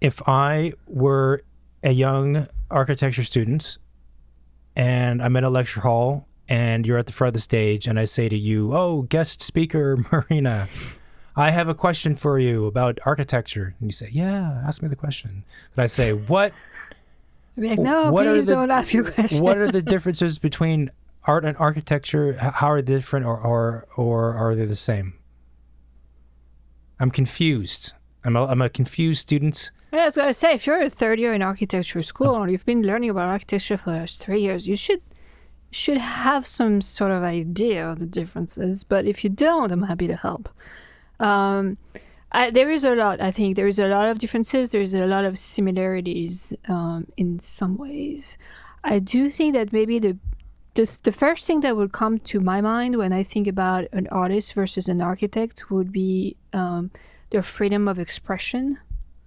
if I were a young architecture student and I'm in a lecture hall and you're at the front of the stage and I say to you, oh, guest speaker Marina, I have a question for you about architecture. And you say, yeah, ask me the question. And I say, what? I'd be like, no, please don't ask your question. What are the differences between art and architecture? How are they different or are they the same? I'm confused. I'm a confused student. Yeah, I was going to say, if you're a third year in architecture school and you've been learning about architecture for the last 3 years, you should have some sort of idea of the differences. But if you don't, I'm happy to help. There is a lot. I think there is a lot of differences. There's a lot of similarities in some ways. I do think that maybe the first thing that would come to my mind when I think about an artist versus an architect would be their freedom of expression.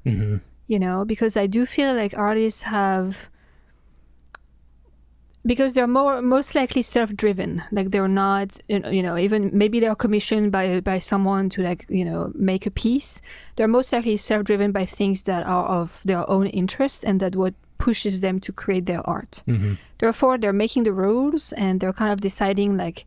Mm-hmm. You know, because I do feel like artists because they're most likely self-driven. Like they're not, you know, even maybe they're commissioned by someone to like, you know, make a piece. They're most likely self-driven by things that are of their own interest and that what pushes them to create their art. Mm-hmm. Therefore, they're making the rules and they're kind of deciding like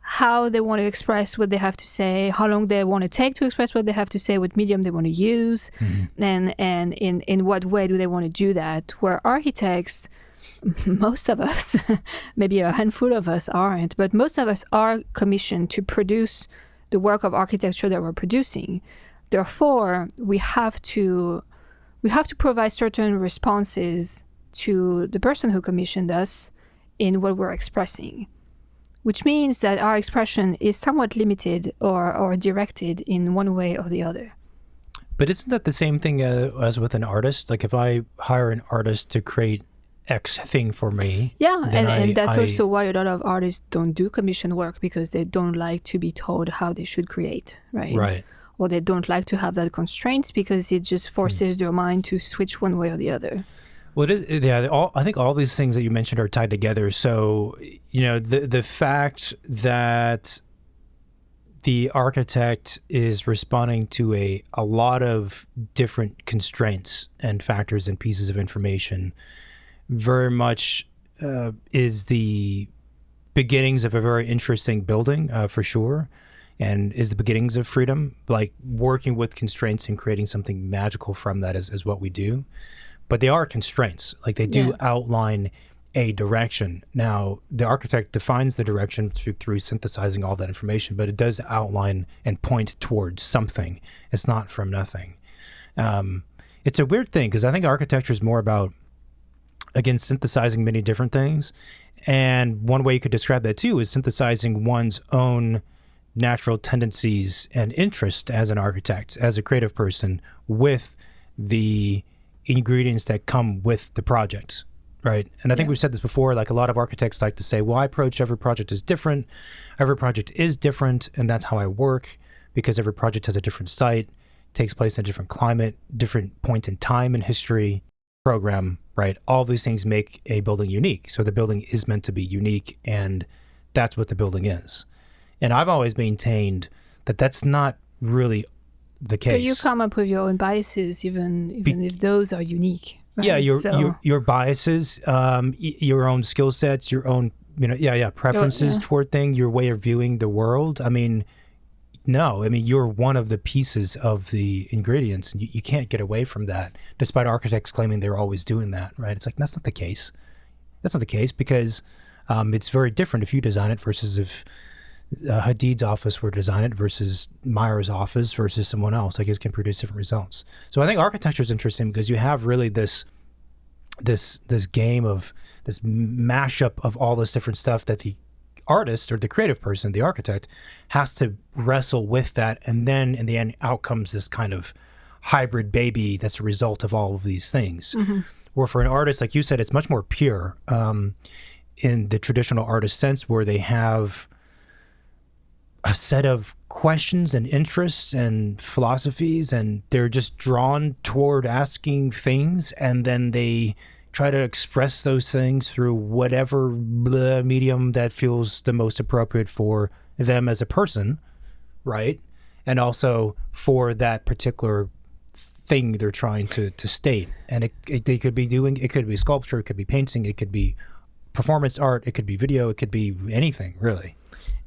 how they want to express what they have to say, how long they want to take to express what they have to say, what medium they want to use, and in what way do they want to do that. Where architects, most of us, maybe a handful of us aren't, but most of us are commissioned to produce the work of architecture that we're producing. Therefore, we have to provide certain responses to the person who commissioned us in what we're expressing, which means that our expression is somewhat limited or directed in one way or the other. But isn't that the same thing as with an artist? Like if I hire an artist to create X thing for me. Yeah, and that's also why a lot of artists don't do commission work, because they don't like to be told how they should create, right? Right. Or they don't like to have that constraints because it just forces their mind to switch one way or the other. Well, it is, yeah. I think all these things that you mentioned are tied together. So, you know, the fact that the architect is responding to a lot of different constraints and factors and pieces of information very much is the beginnings of a very interesting building, for sure, and is the beginnings of freedom. Like working with constraints and creating something magical from that is what we do. But they are constraints. Like they do outline a direction. Now, the architect defines the direction through synthesizing all that information, but it does outline and point towards something. It's not from nothing. It's a weird thing because I think architecture is more about, again, synthesizing many different things. And one way you could describe that too is synthesizing one's own natural tendencies and interest as an architect, as a creative person, with the ingredients that come with the project, right? And I think we've said this before, like a lot of architects like to say, well, I approach every project is different. Every project is different, and that's how I work, because every project has a different site, takes place in a different climate, different point in time in history, program, right? All these things make a building unique. So the building is meant to be unique, and that's what the building is. And I've always maintained that that's not really the case. But you come up with your own biases, even if those are unique. Right? Yeah, your biases, your own skill sets, your own preferences toward things, your way of viewing the world. I mean, you're one of the pieces of the ingredients, and you can't get away from that, despite architects claiming they're always doing that, right? It's like, that's not the case. That's not the case, because it's very different if you design it versus if Hadid's office were to design it versus Meyer's office versus someone else. Like, it can produce different results. So I think architecture is interesting because you have really this game of this mashup of all this different stuff that the artist or the creative person, the architect, has to wrestle with that, and then in the end out comes this kind of hybrid baby that's a result of all of these things. Mm-hmm. Where for an artist, like you said, it's much more pure in the traditional artist sense, where they have a set of questions and interests and philosophies, and they're just drawn toward asking things, and then they try to express those things through whatever medium that feels the most appropriate for them as a person, right? And also for that particular thing they're trying to state. And they could be doing, it could be sculpture, it could be painting, it could be performance art, it could be video, it could be anything, really.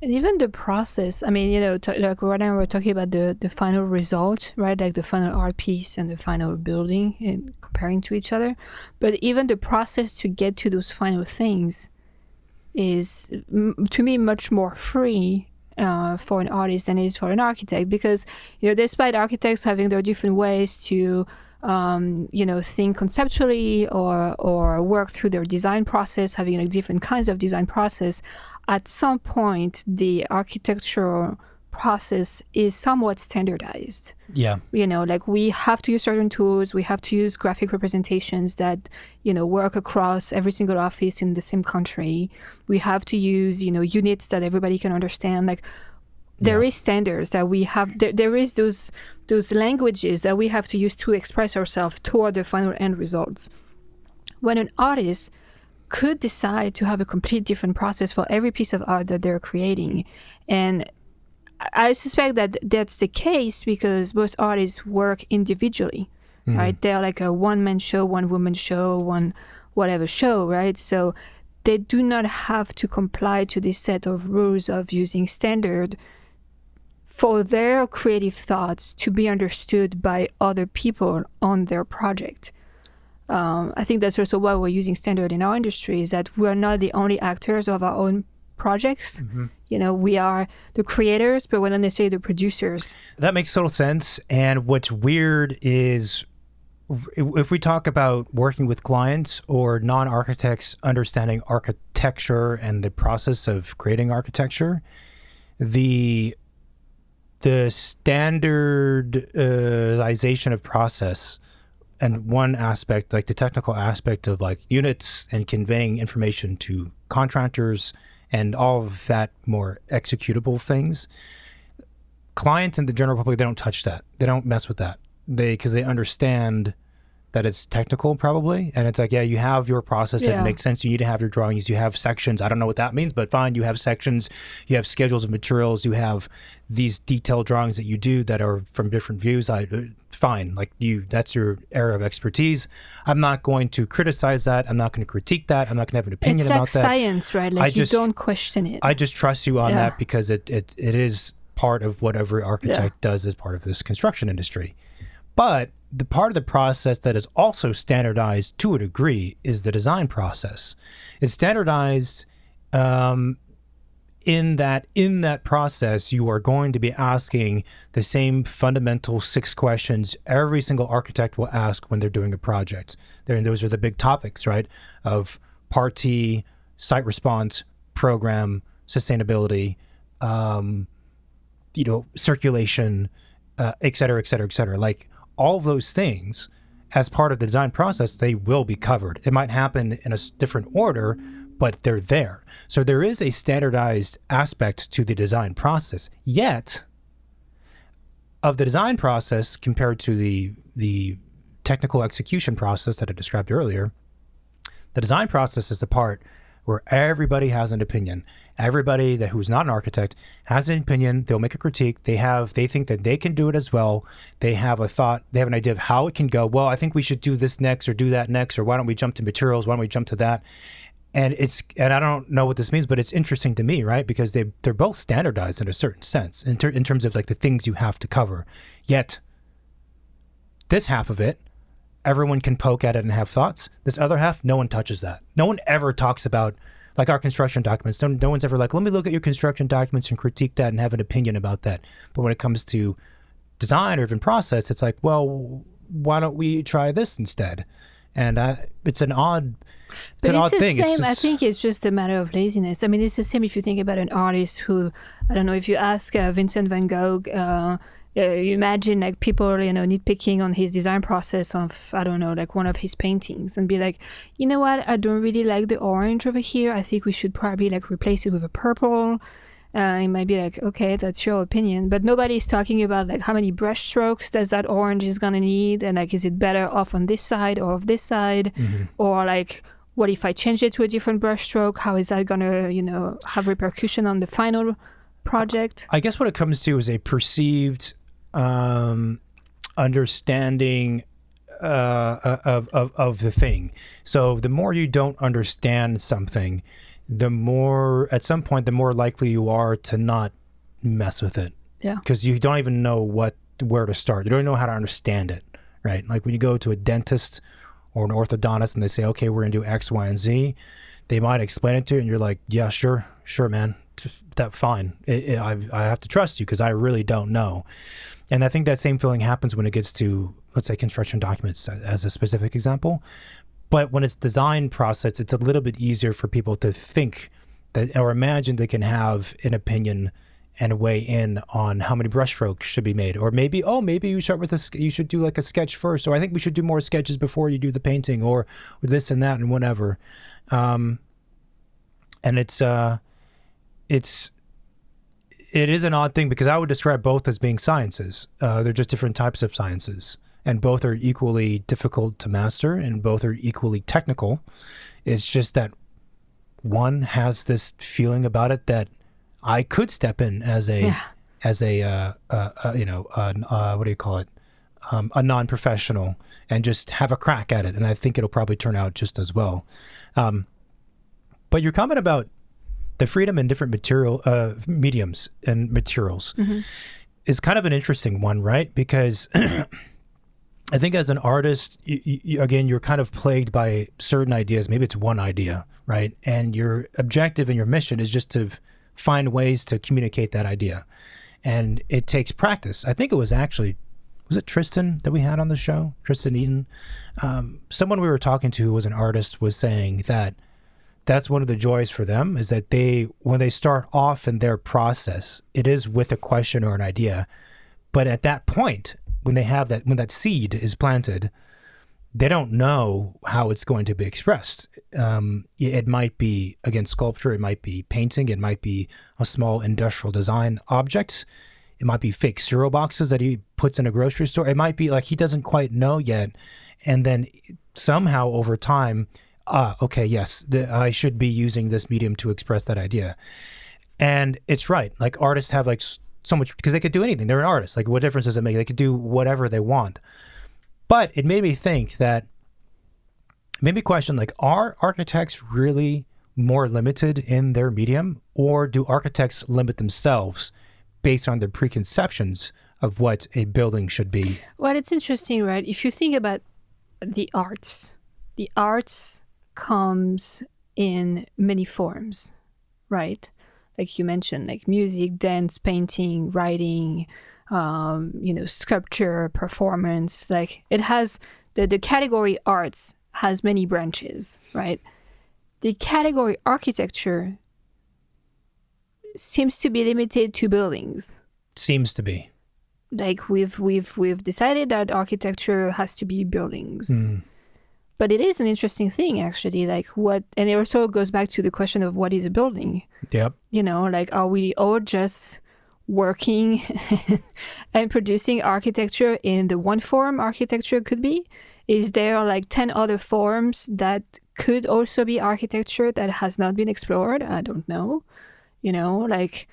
And even the process, I mean, like right now we're talking about the final result, right? Like the final art piece and the final building and comparing to each other. But even the process to get to those final things is, to me, much more free for an artist than it is for an architect, because despite architects having their different ways to think conceptually or work through their design process, having like different kinds of design process, at some point the architectural process is somewhat standardized. Yeah. Like we have to use certain tools, we have to use graphic representations that, work across every single office in the same country. We have to use, units that everybody can understand. Like there is standards that we have, there is those languages that we have to use to express ourselves toward the final end results. When an artist could decide to have a complete different process for every piece of art that they're creating, and I suspect that that's the case because most artists work individually, right? They're like a one-man show, one-woman show, one whatever show, right? So they do not have to comply to this set of rules of using standard for their creative thoughts to be understood by other people on their project. I think that's also why we're using standard in our industry, is that we're not the only actors of our own projects. We are the creators, but we're not necessarily the producers. That makes total sense. And what's weird is if we talk about working with clients or non-architects understanding architecture and the process of creating architecture, the standardization of process, and one aspect, like the technical aspect of like units and conveying information to contractors and all of that more executable things, clients and the general public, they don't touch that. They don't mess with that. Because they understand that it's technical probably. And it's like, yeah, you have your process. It makes sense. You need to have your drawings. You have sections. I don't know what that means, but fine. You have sections. You have schedules of materials. You have these detailed drawings that you do that are from different views. Fine. Like that's your area of expertise. I'm not going to criticize that. I'm not going to critique that. I'm not going to have an opinion about that. It's like science, right? Like you don't question it. I just trust you on that because it is part of what every architect does as part of this construction industry. But the part of the process that is also standardized to a degree is the design process. It's standardized in that process, you are going to be asking the same fundamental 6 questions every single architect will ask when they're doing a project. Those are the big topics, right? Of party, site response, program, sustainability, circulation, et cetera, et cetera, et cetera. Like all of those things as part of the design process, they will be covered. It might happen in a different order, but they're there. So there is a standardized aspect to the design process. Yet, of the design process compared to the technical execution process that I described earlier, the design process is the part where everybody has an opinion. Everybody who's not an architect has an opinion. They'll make a critique. They think that they can do it as well. They have a thought. They have an idea of how it can go. Well, I think we should do this next or do that next, or why don't we jump to materials? Why don't we jump to that? And I don't know what this means, but it's interesting to me, right? Because they're both standardized in a certain sense in terms of like the things you have to cover. Yet this half of it, everyone can poke at it and have thoughts. This other half, no one touches that. No one ever talks about like our construction documents. No one's ever like, let me look at your construction documents and critique that and have an opinion about that. But when it comes to design or even process, it's like, well, why don't we try this instead? And it's an odd thing. I think it's just a matter of laziness. I mean, it's the same if you think about an artist who, I don't know, if you ask Vincent van Gogh, you imagine like people, nitpicking on his design process of, I don't know, like one of his paintings and be like, you know what, I don't really like the orange over here. I think we should probably like replace it with a purple. It might be like, okay, that's your opinion. But nobody's talking about like how many brush strokes does that orange is going to need. And like, is it better off on this side or of this side? Mm-hmm. Or like, what if I change it to a different brush stroke? How is that going to, have repercussion on the final project? I guess what it comes to is a perceived understanding of the thing. So the more you don't understand something, the more, at some point, the more likely you are to not mess with it. Yeah. Because you don't even know where to start. You don't even know how to understand it, right? Like when you go to a dentist or an orthodontist and they say, okay, we're going to do X, Y, and Z, they might explain it to you and you're like, yeah, sure, man. That's fine. I have to trust you because I really don't know. And I think that same feeling happens when it gets to, let's say, construction documents as a specific example. But when it's design process, it's a little bit easier for people to think that or imagine they can have an opinion and weigh in on how many brushstrokes should be made. Or maybe you start with you should do like a sketch first, or I think we should do more sketches before you do the painting, or this and that and whatever. And it is an odd thing because I would describe both as being sciences. They're just different types of sciences, and both are equally difficult to master, and both are equally technical. It's just that one has this feeling about it that I could step in as a what do you call it? A non-professional and just have a crack at it, and I think it'll probably turn out just as well. But your comment about the freedom in different mediums and materials is kind of an interesting one, right? Because I think as an artist, again, you're kind of plagued by certain ideas. Maybe it's one idea, right? And your objective and your mission is just to find ways to communicate that idea. And it takes practice. I think it was it Tristan that we had on the show? Tristan Eaton? Someone we were talking to who was an artist was saying that that's one of the joys for them is that when they start off in their process, it is with a question or an idea. But at that point, when that seed is planted, they don't know how it's going to be expressed. It might be, again, sculpture, it might be painting, it might be a small industrial design object, it might be fake cereal boxes that he puts in a grocery store. It might be like he doesn't quite know yet. And then somehow over time, okay, yes, I should be using this medium to express that idea. And it's right. Like artists have like so much, because they could do anything. They're an artist. Like what difference does it make? They could do whatever they want. But it made me think that, made me question, like, are architects really more limited in their medium, or do architects limit themselves based on their preconceptions of what a building should be? Well, it's interesting, right? If you think about the arts comes in many forms, right? Like you mentioned, like music, dance, painting, writing, sculpture, performance. Like it has the category arts has many branches, right? The category architecture seems to be limited to buildings. Seems to be. Like we've decided that architecture has to be buildings. But it is an interesting thing, actually. Like and it also goes back to the question of what is a building. Yep. Like are we all just working and producing architecture in the one form architecture could be? Is there like 10 other forms that could also be architecture that has not been explored? I don't know. Like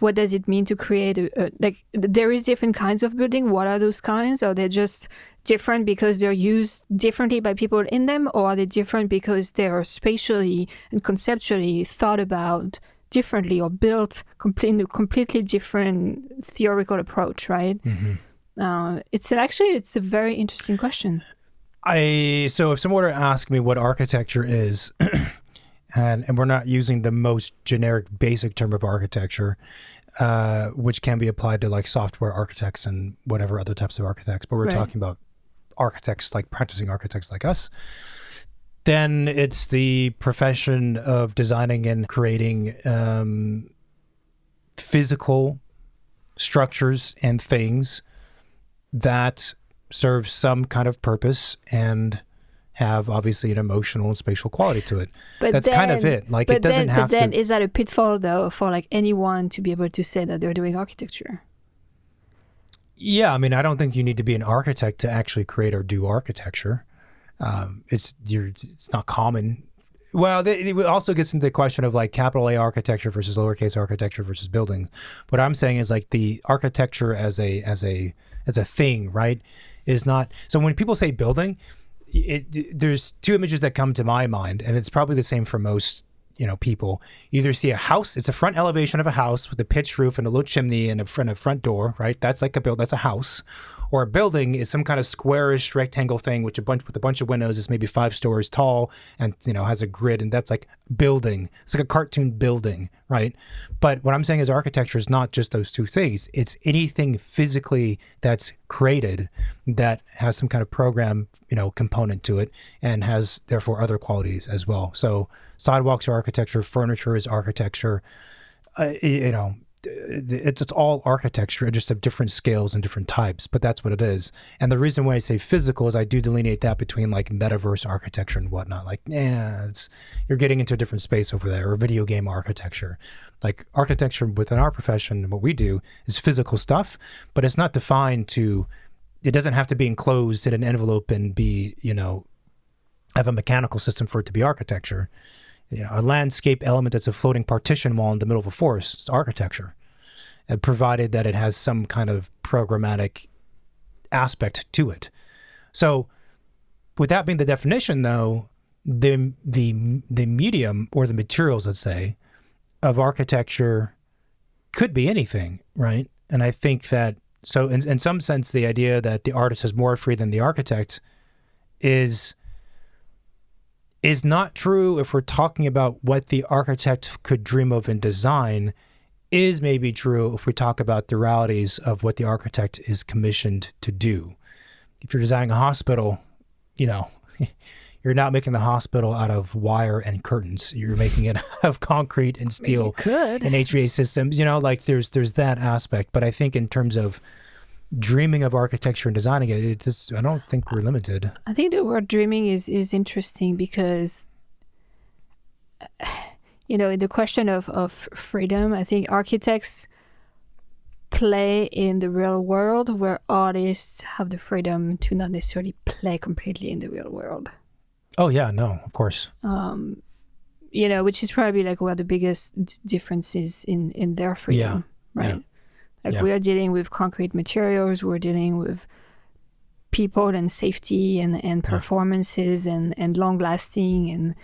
what does it mean to create like there is different kinds of building. What are those kinds? Are they just different because they're used differently by people in them, or are they different because they are spatially and conceptually thought about differently or built completely different theoretical approach, right? It's a very interesting question. So if someone were to ask me what architecture is, and we're not using the most generic basic term of architecture, which can be applied to like software architects and whatever other types of architects, but we're talking about architects, like practicing architects like us, then it's the profession of designing and creating physical structures and things that serve some kind of purpose and have obviously an emotional and spatial quality to it. But that's kind of it. Like it doesn't have to. But then is that a pitfall though for like anyone to be able to say that they're doing architecture? Yeah, I mean, I don't think you need to be an architect to actually create or do architecture. It's not common Well, it also gets into the question of like capital A architecture versus lowercase architecture versus building. What I'm saying is like the architecture as a thing, right, is not. So when people say building, there's two images that come to my mind, and it's probably the same for most people. You either see a house, it's a front elevation of a house with a pitched roof and a little chimney and a front door, right? That's like that's a house. Or a building is some kind of squarish rectangle thing with a bunch of windows. It's maybe 5 stories tall and has a grid, and that's like building. It's like a cartoon building, right? But what I'm saying is architecture is not just those two things. It's anything physically that's created that has some kind of program, component to it, and has therefore other qualities as well. So sidewalks are architecture, furniture is architecture. It's all architecture, just of different scales and different types, but that's what it is. And the reason why I say physical is I do delineate that between like metaverse architecture and whatnot. Like, you're getting into a different space over there, or video game architecture. Like architecture within our profession, what we do is physical stuff, but it's not defined to. It doesn't have to be enclosed in an envelope and be, have a mechanical system for it to be architecture. A landscape element that's a floating partition wall in the middle of a forest, it's architecture, and provided that it has some kind of programmatic aspect to it. So with that being the definition, though, the medium or the materials, let's say, of architecture could be anything, right? And I think that, so in some sense, the idea that the artist is more free than the architect is not true if we're talking about what the architect could dream of in design, is maybe true if we talk about the realities of what the architect is commissioned to do. If you're designing a hospital, you're not making the hospital out of wire and curtains. You're making it out of concrete and steel and HVAC systems. There's that aspect. But I think in terms of dreaming of architecture and designing it, I don't think we're limited. I think the word dreaming is interesting because, in the question of freedom, I think architects play in the real world where artists have the freedom to not necessarily play completely in the real world. Oh, yeah, no, of course. Which is probably like one of the biggest differences in their freedom, right? Yeah. We are dealing with concrete materials, we're dealing with people and safety and performances and long lasting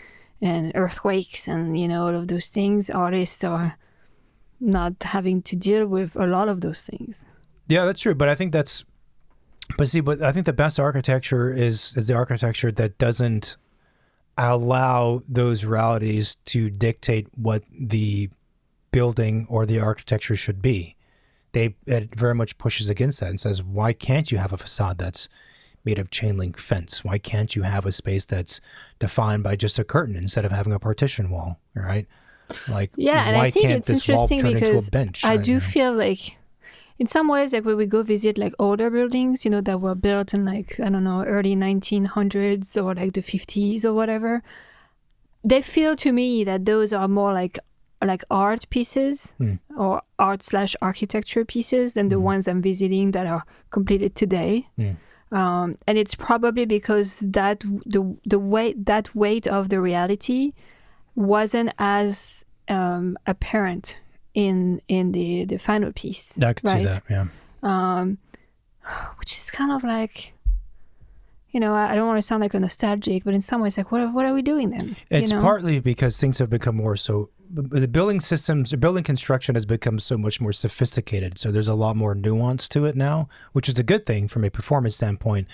and earthquakes and all of those things. Artists are not having to deal with a lot of those things. Yeah, that's true. But I think I think the best architecture is the architecture that doesn't allow those realities to dictate what the building or the architecture should be. It very much pushes against that and says, why can't you have a facade that's made of chain link fence? Why can't you have a space that's defined by just a curtain instead of having a partition wall, right? Like, and why I think can't it's this wall interesting turn into because a bench? I do feel like in some ways, like when we go visit like older buildings, that were built in like, I don't know, early 1900s or like the 50s or whatever, they feel to me that those are more like art pieces or art/architecture pieces than the ones I'm visiting that are completed today. And it's probably because that the weight of the reality wasn't as apparent in the final piece. I could see that, yeah. Which is kind of like, I don't want to sound like a nostalgic, but in some ways, like, what are we doing then? It's partly because things have become more so. The building systems, or building construction has become so much more sophisticated. So there's a lot more nuance to it now, which is a good thing from a performance standpoint.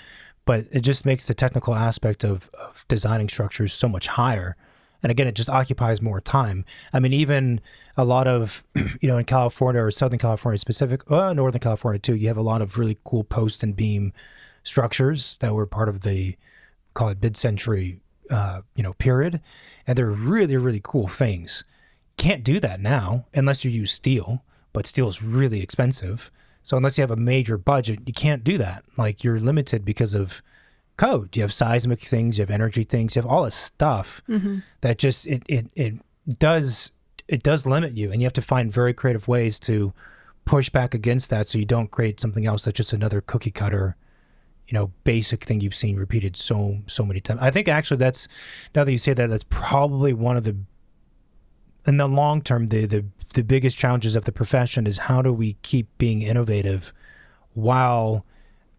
But it just makes the technical aspect of designing structures so much higher. And again, it just occupies more time. I mean, even a lot of, in California or Southern California specific, Northern California too, you have a lot of really cool post and beam structures that were part of the, call it mid-century, period. And they're really, really cool things. Can't do that now unless you use steel, but steel is really expensive. So unless you have a major budget, you can't do that. Like, you're limited because of code. You have seismic things, you have energy things, you have all this stuff that just it does limit you, and you have to find very creative ways to push back against that so you don't create something else that's just another cookie cutter, basic thing you've seen repeated so many times. I think actually that's, now that you say that, that's probably one of the, in the long term, the biggest challenges of the profession is how do we keep being innovative while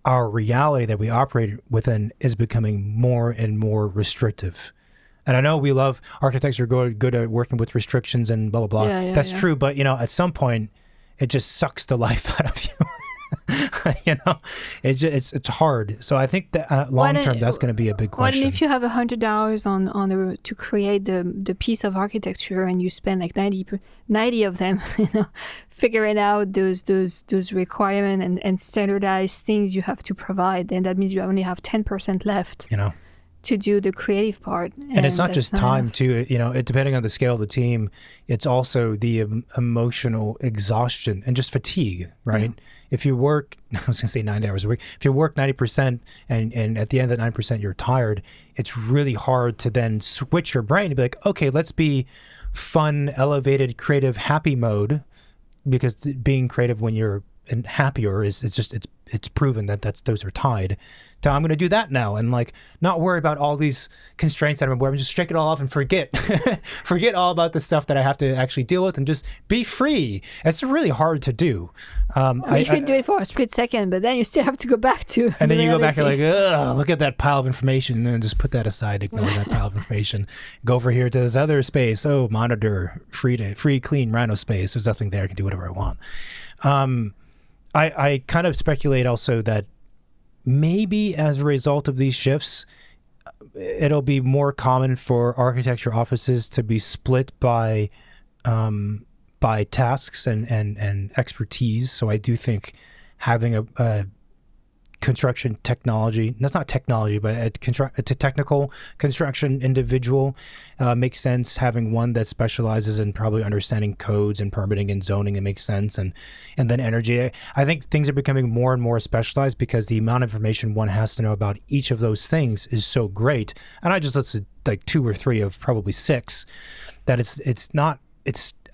our reality that we operate within is becoming more and more restrictive. And I know we love, architects are good at working with restrictions and blah, blah, blah. That's true. But, at some point, it just sucks the life out of you. It's hard. So I think that long term, that's going to be a big question. What if you have $100 to create the piece of architecture, and you spend like 90 of them, figuring out those requirements and standardized things you have to provide, then that means you only have 10% left. To do the creative part. And it's not just time too, depending on the scale of the team, it's also the emotional exhaustion and just fatigue, right? Yeah. If you work, I was going to say 9 hours a week, if you work 90% and at the end of that 9% you're tired, it's really hard to then switch your brain and be like, okay, let's be fun, elevated, creative, happy mode, because being creative when you're happier it's proven that those are tied. So I'm going to do that now and not worry about all these constraints that I'm aware of. Just shake it all off and forget all about the stuff that I have to actually deal with and just be free. It's really hard to do. You can do it for a split second, but then you still have to go back to and then you go back and ugh, look at that pile of information, and then just put that aside, ignore that pile of information. Go over here to this other space. Oh, monitor, free, clean Rhino space. There's nothing there. I can do whatever I want. I kind of speculate also that maybe as a result of these shifts, it'll be more common for architecture offices to be split by tasks and expertise. So I do think having a construction technology, that's not technology, but a technical construction individual makes sense. Having one that specializes in probably understanding codes and permitting and zoning, it makes sense. And then energy. I think things are becoming more and more specialized because the amount of information one has to know about each of those things is so great. And I just listed like 2 or 3 of probably 6 that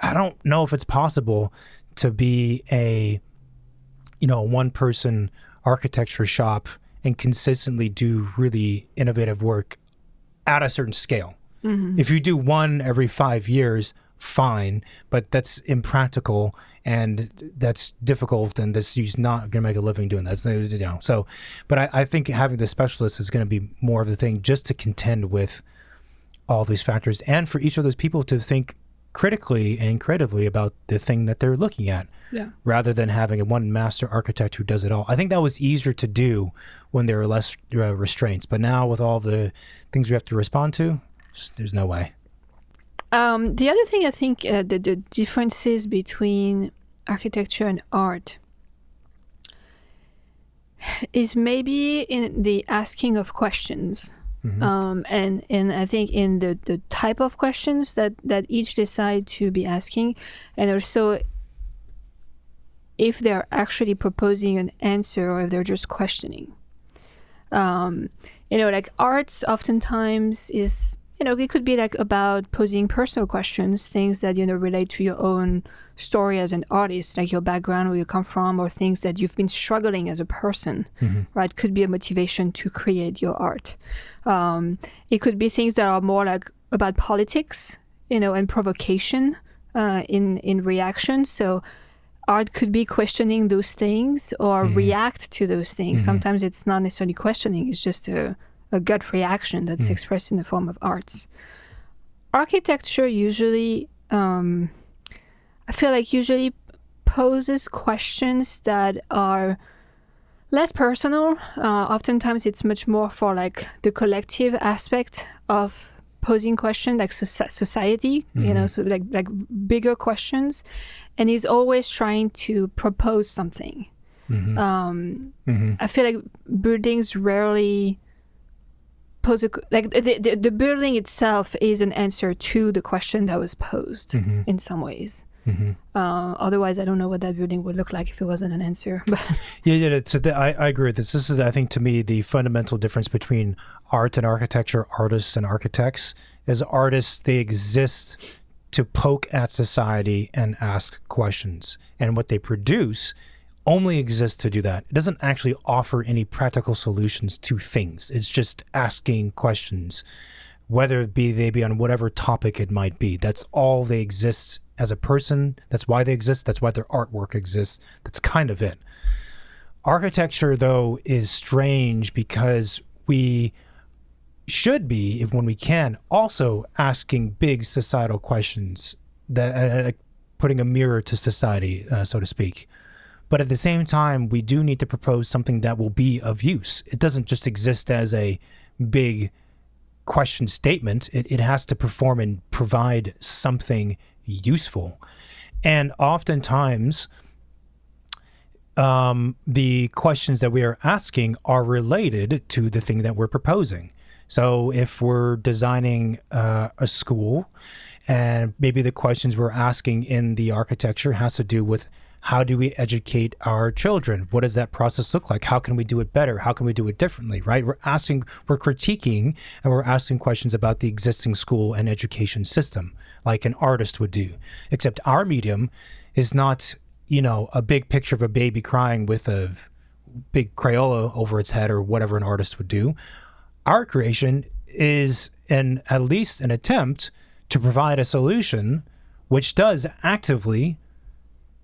I don't know if it's possible to be a one person architecture shop and consistently do really innovative work at a certain scale. Mm-hmm. If you do one every 5 years, fine, but that's impractical and that's difficult, and this you're not going to make a living doing that. So, but I think having the specialist is going to be more of the thing, just to contend with all these factors, and for each of those people to think critically and creatively about the thing that they're looking at, rather than having one master architect who does it all. I think that was easier to do when there were less restraints, but now with all the things we have to respond to, there's no way. The other thing, I think the differences between architecture and art is maybe in the asking of questions. Mm-hmm. And I think in the type of questions that each decide to be asking, and also if they're actually proposing an answer or if they're just questioning. Arts oftentimes is, it could be about posing personal questions, things that, relate to your own story as an artist, like your background, where you come from, or things that you've been struggling as a person, mm-hmm. right? Could be a motivation to create your art. It could be things that are more about politics, and provocation in reaction. So art could be questioning those things or mm-hmm. react to those things. Mm-hmm. Sometimes it's not necessarily questioning, it's just a gut reaction that's mm-hmm. expressed in the form of arts. Architecture usually, I feel usually poses questions that are less personal. Oftentimes it's much more for the collective aspect of posing questions, like society, mm-hmm. So bigger questions, and he's always trying to propose something. Mm-hmm. Mm-hmm. I feel buildings rarely pose the building itself is an answer to the question that was posed mm-hmm. in some ways. Mm-hmm. Otherwise, I don't know what that building would look like if it wasn't an answer. Yeah. So I agree with this. This is, I think, to me, the fundamental difference between art and architecture, artists and architects. As artists, they exist to poke at society and ask questions. And what they produce only exists to do that. It doesn't actually offer any practical solutions to things. It's just asking questions, whether they be on whatever topic it might be. That's all they exist as a person. That's why they exist. That's why their artwork exists. That's kind of it. Architecture, though, is strange because we should be, when we can, also asking big societal questions, that putting a mirror to society, so to speak. But at the same time, we do need to propose something that will be of use. It doesn't just exist as a big question statement. It has to perform and provide something useful. And oftentimes, the questions that we are asking are related to the thing that we're proposing. So if we're designing a school, and maybe the questions we're asking in the architecture has to do with, how do we educate our children? What does that process look like? How can we do it better? How can we do it differently, right? We're critiquing, and we're asking questions about the existing school and education system, like an artist would do. Except our medium is not, a big picture of a baby crying with a big Crayola over its head or whatever an artist would do. Our creation is at least an attempt to provide a solution which does actively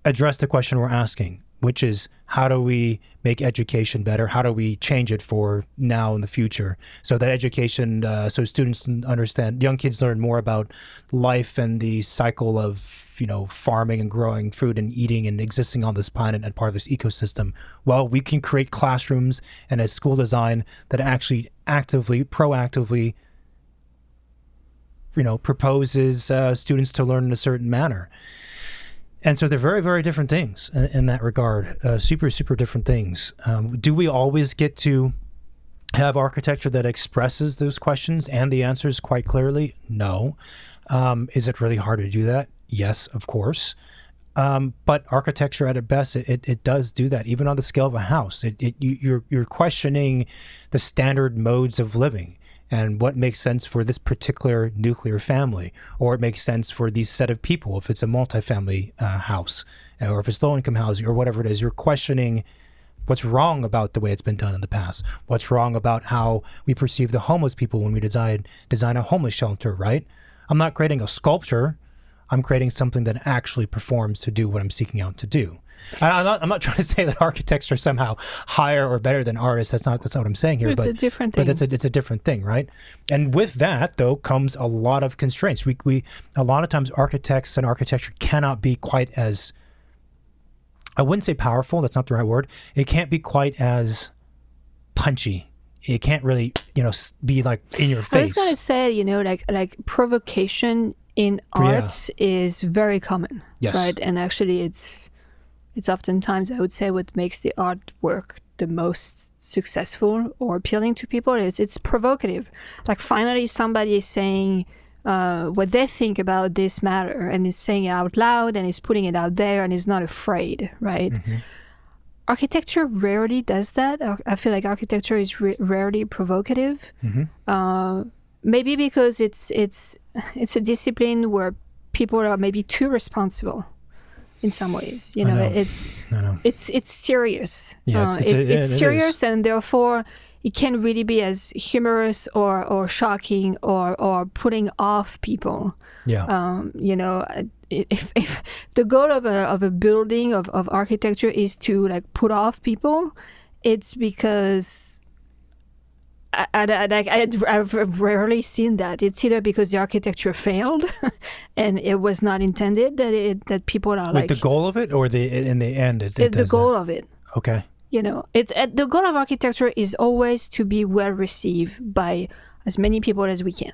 address the question we're asking, which is, how do we make education better? How do we change it for now and the future, so that education, so students understand, young kids learn more about life and the cycle of, farming and growing food and eating and existing on this planet and part of this ecosystem. Well, we can create classrooms and a school design that actually proactively, proposes students to learn in a certain manner. And so they're very, very different things in that regard, super, super different things. Do we always get to have architecture that expresses those questions and the answers quite clearly? No. Is it really hard to do that? Yes, of course. But architecture at its best, it does do that, even on the scale of a house. You're questioning the standard modes of living and what makes sense for this particular nuclear family, or it makes sense for these set of people if it's a multifamily house, or if it's low-income housing, or whatever it is. You're questioning what's wrong about the way it's been done in the past, what's wrong about how we perceive the homeless people when we design a homeless shelter, right? I'm not creating a sculpture. I'm creating something that actually performs to do what I'm seeking out to do. I'm not trying to say that architects are somehow higher or better than artists. That's not what I'm saying here. It's a different thing. But it's a different thing, right? And with that, though, comes a lot of constraints. We a lot of times architects and architecture cannot be quite as, I wouldn't say powerful. That's not the right word. It can't be quite as punchy. It can't really, be like in your face. I was gonna say, like provocation in art is very common, yes, right? And actually, it's oftentimes, I would say, what makes the artwork the most successful or appealing to people is it's provocative. Like, finally somebody is saying what they think about this matter, and is saying it out loud, and is putting it out there, and is not afraid, right? Mm-hmm. Architecture rarely does that. I feel like architecture is rarely provocative. Mm-hmm. Maybe because it's a discipline where people are maybe too responsible in some ways. It's serious. Yeah, it's serious, and therefore it can really be as humorous or shocking or putting off people. Yeah. If the goal of a building of architecture is to like put off people, it's because I've rarely seen that. It's either because the architecture failed and it was not intended that people are like. The goal of it, or in the end the goal of it. Okay. It's the goal of architecture is always to be well received by as many people as we can.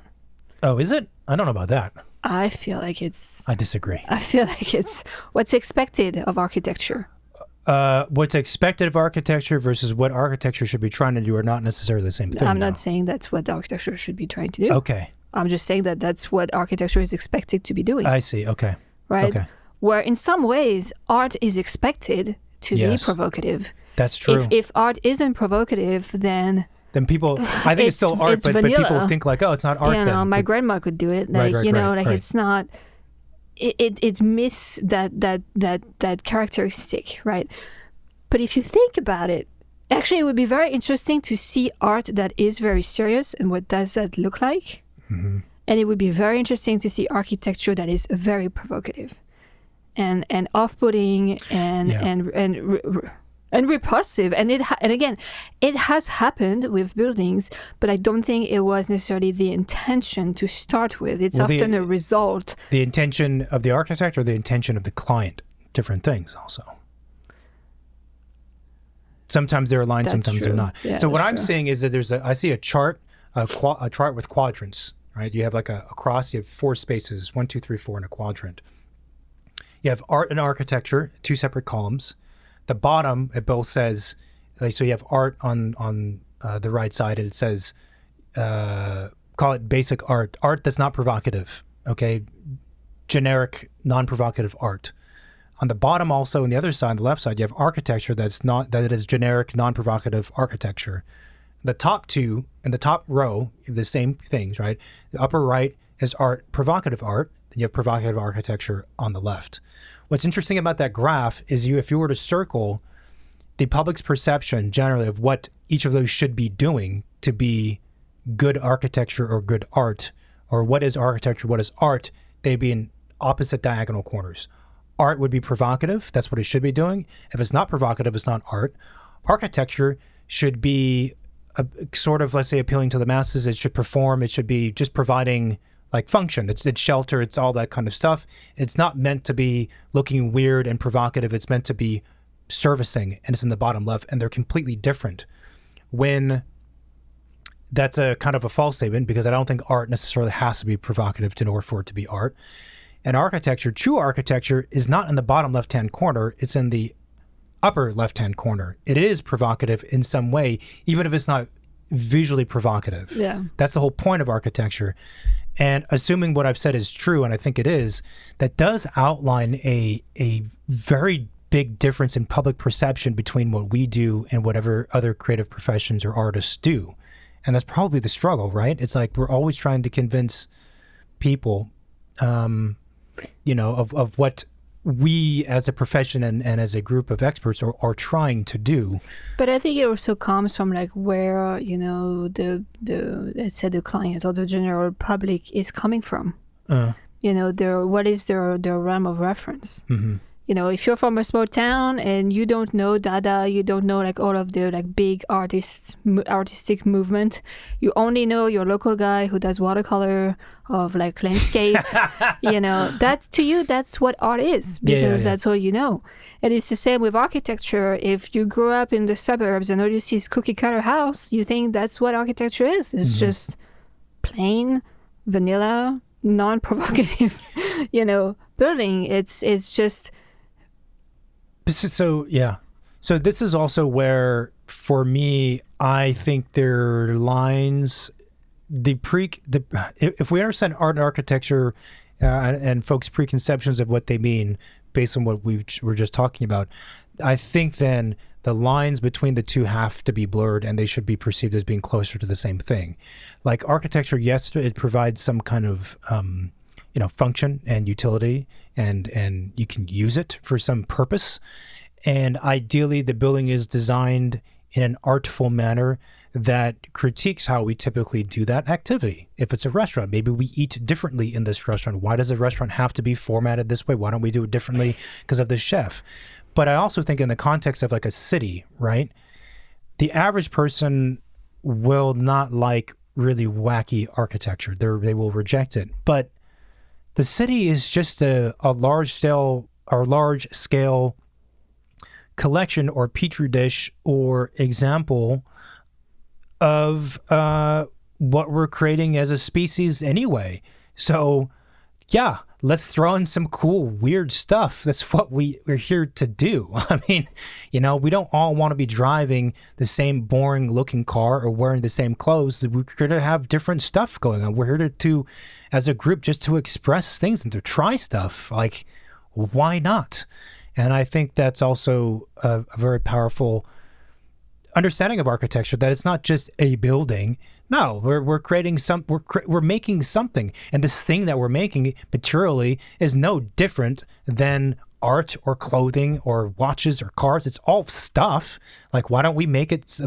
Oh, is it? I don't know about that. I feel like it's. I disagree. I feel like it's what's expected of architecture. What's expected of architecture versus what architecture should be trying to do are not necessarily the same thing. I'm not saying that's what architecture should be trying to do. Okay. I'm just saying that that's what architecture is expected to be doing. I see. Okay. Right? Okay. Where in some ways, art is expected to be provocative. That's true. If art isn't provocative, then people, I think it's still art, but people think like, oh, it's not art then. My grandma could do it. Like, right. It's not... It miss that characteristic, right? But if you think about it, actually, it would be very interesting to see art that is very serious and what does that look like. Mm-hmm. And it would be very interesting to see architecture that is very provocative and off-putting and repulsive. And again, it has happened with buildings, but I don't think it was necessarily the intention to start with. It's often a result. The intention of the architect or the intention of the client, different things also. Sometimes they're aligned, sometimes they're not. Yeah, so what I'm saying is that I see a chart, a chart with quadrants, right? You have like a cross, you have 4 spaces, 1, 2, 3, 4 in a quadrant. You have art and architecture, 2 separate columns. The bottom, it both says, so you have art on the right side, and it says, call it basic art that's not provocative, okay? Generic, non-provocative art. On the bottom also, on the other side, on the left side, you have architecture that is generic, non-provocative architecture. The top 2, in the top row, the same things, right? The upper right is art, provocative art, then you have provocative architecture on the left. What's interesting about that graph is if you were to circle the public's perception generally of what each of those should be doing to be good architecture or good art, or what is architecture, what is art, they'd be in opposite diagonal corners. Art would be provocative, that's what it should be doing. If it's not provocative, it's not art. Architecture should be sort of, let's say, appealing to the masses. It should perform, it should be just providing like function. It's shelter, it's all that kind of stuff. It's not meant to be looking weird and provocative. It's meant to be servicing, and it's in the bottom left, and they're completely different. When that's a kind of a false statement, because I don't think art necessarily has to be provocative in order for it to be art. And architecture, true architecture, is not in the bottom left-hand corner. It's in the upper left-hand corner. It is provocative in some way, even if it's not visually provocative. Yeah. That's the whole point of architecture. And assuming what I've said is true, and I think it is, that does outline a very big difference in public perception between what we do and whatever other creative professions or artists do. And that's probably the struggle, right? It's like we're always trying to convince people, of what we as a profession and as a group of experts are trying to do. But I think it also comes from like where, the let's say the client or the general public is coming from. What is their realm of reference? Mm-hmm. If you're from a small town and you don't know Dada, you don't know like all of the like big artistic movement, you only know your local guy who does watercolor of like landscape. That's to you, that's what art is, because that's all you know. And it's the same with architecture. If you grew up in the suburbs and all you see is cookie cutter house, you think that's what architecture is. It's just plain, vanilla, non-provocative, building. It's just. So this is also where, for me, I think there are lines. If we understand art and architecture and folks' preconceptions of what they mean based on what we were just talking about, I think then the lines between the two have to be blurred, and they should be perceived as being closer to the same thing. Like architecture, yes, it provides some kind of function and utility, and you can use it for some purpose. And ideally, the building is designed in an artful manner that critiques how we typically do that activity. If it's a restaurant, maybe we eat differently in this restaurant. Why does a restaurant have to be formatted this way? Why don't we do it differently because of the chef? But I also think in the context of like a city, right? The average person will not like really wacky architecture. They will reject it. But the city is just a large scale collection or petri dish or example of what we're creating as a species anyway. So yeah, let's throw in some cool, weird stuff. That's what we're here to do. I mean, we don't all want to be driving the same boring looking car or wearing the same clothes. We're going to have different stuff going on. We're here to, as a group, just to express things and to try stuff. Like, why not? And I think that's also a very powerful understanding of architecture, that it's not just a building. No, we're creating we're making something, and this thing that we're making materially is no different than art or clothing or watches or cars. It's all stuff. Like, why don't we make it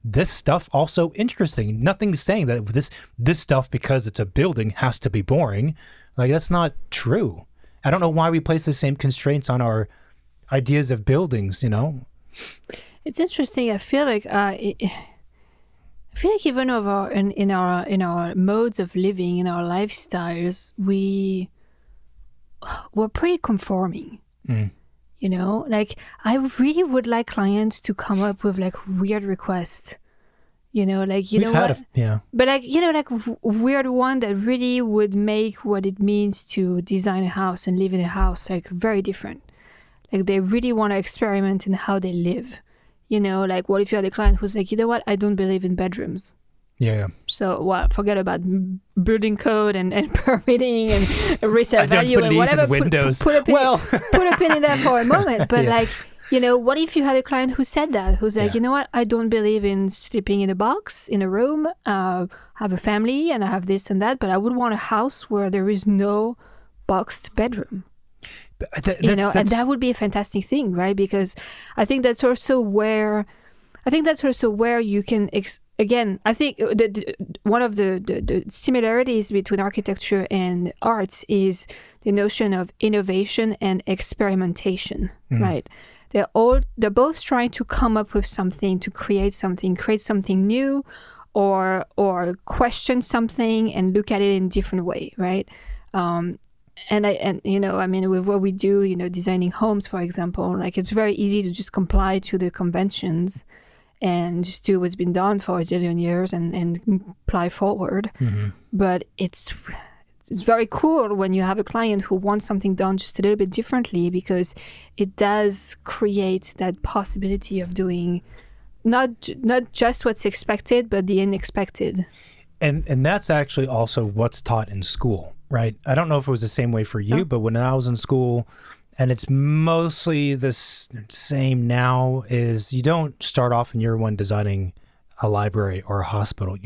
this stuff also interesting? Nothing's saying that this stuff, because it's a building, has to be boring. Like, that's not true. I don't know why we place the same constraints on our ideas of buildings, you know? It's interesting. I feel like even in our modes of living, in our lifestyles, we're pretty conforming. You know, like, I really would like clients to come up with like weird requests. You know, like, you know what? But like, you know, like weird one that really would make what it means to design a house and live in a house like very different. Like, they really want to experiment in how they live. You know, like, what if you had a client who's like, you know what, I don't believe in bedrooms. Yeah. So, well, forget about building code and permitting and resale value and whatever. Windows. Put a pin in that for a moment. But like, you know, what if you had a client who said that, who's like, you know what, I don't believe in sleeping in a box, in a room, have a family and I have this and that, but I would want a house where there is no boxed bedroom. You know, and that would be a fantastic thing, right? Because I think that's also where you can, again, I think one of the similarities between architecture and arts is the notion of innovation and experimentation, right? They're both trying to come up with something, to create something new, or question something and look at it in a different way, right? And you know, I mean, with what we do, you know, designing homes, for example, like, it's very easy to just comply to the conventions and just do what's been done for a zillion years and apply forward. But it's very cool when you have a client who wants something done just a little bit differently, because it does create that possibility of doing not just what's expected, but the unexpected. And that's actually also what's taught in school, right? I don't know if it was the same way for you, but when I was in school, and it's mostly the same now, is you don't start off in year one designing a library or a hospital.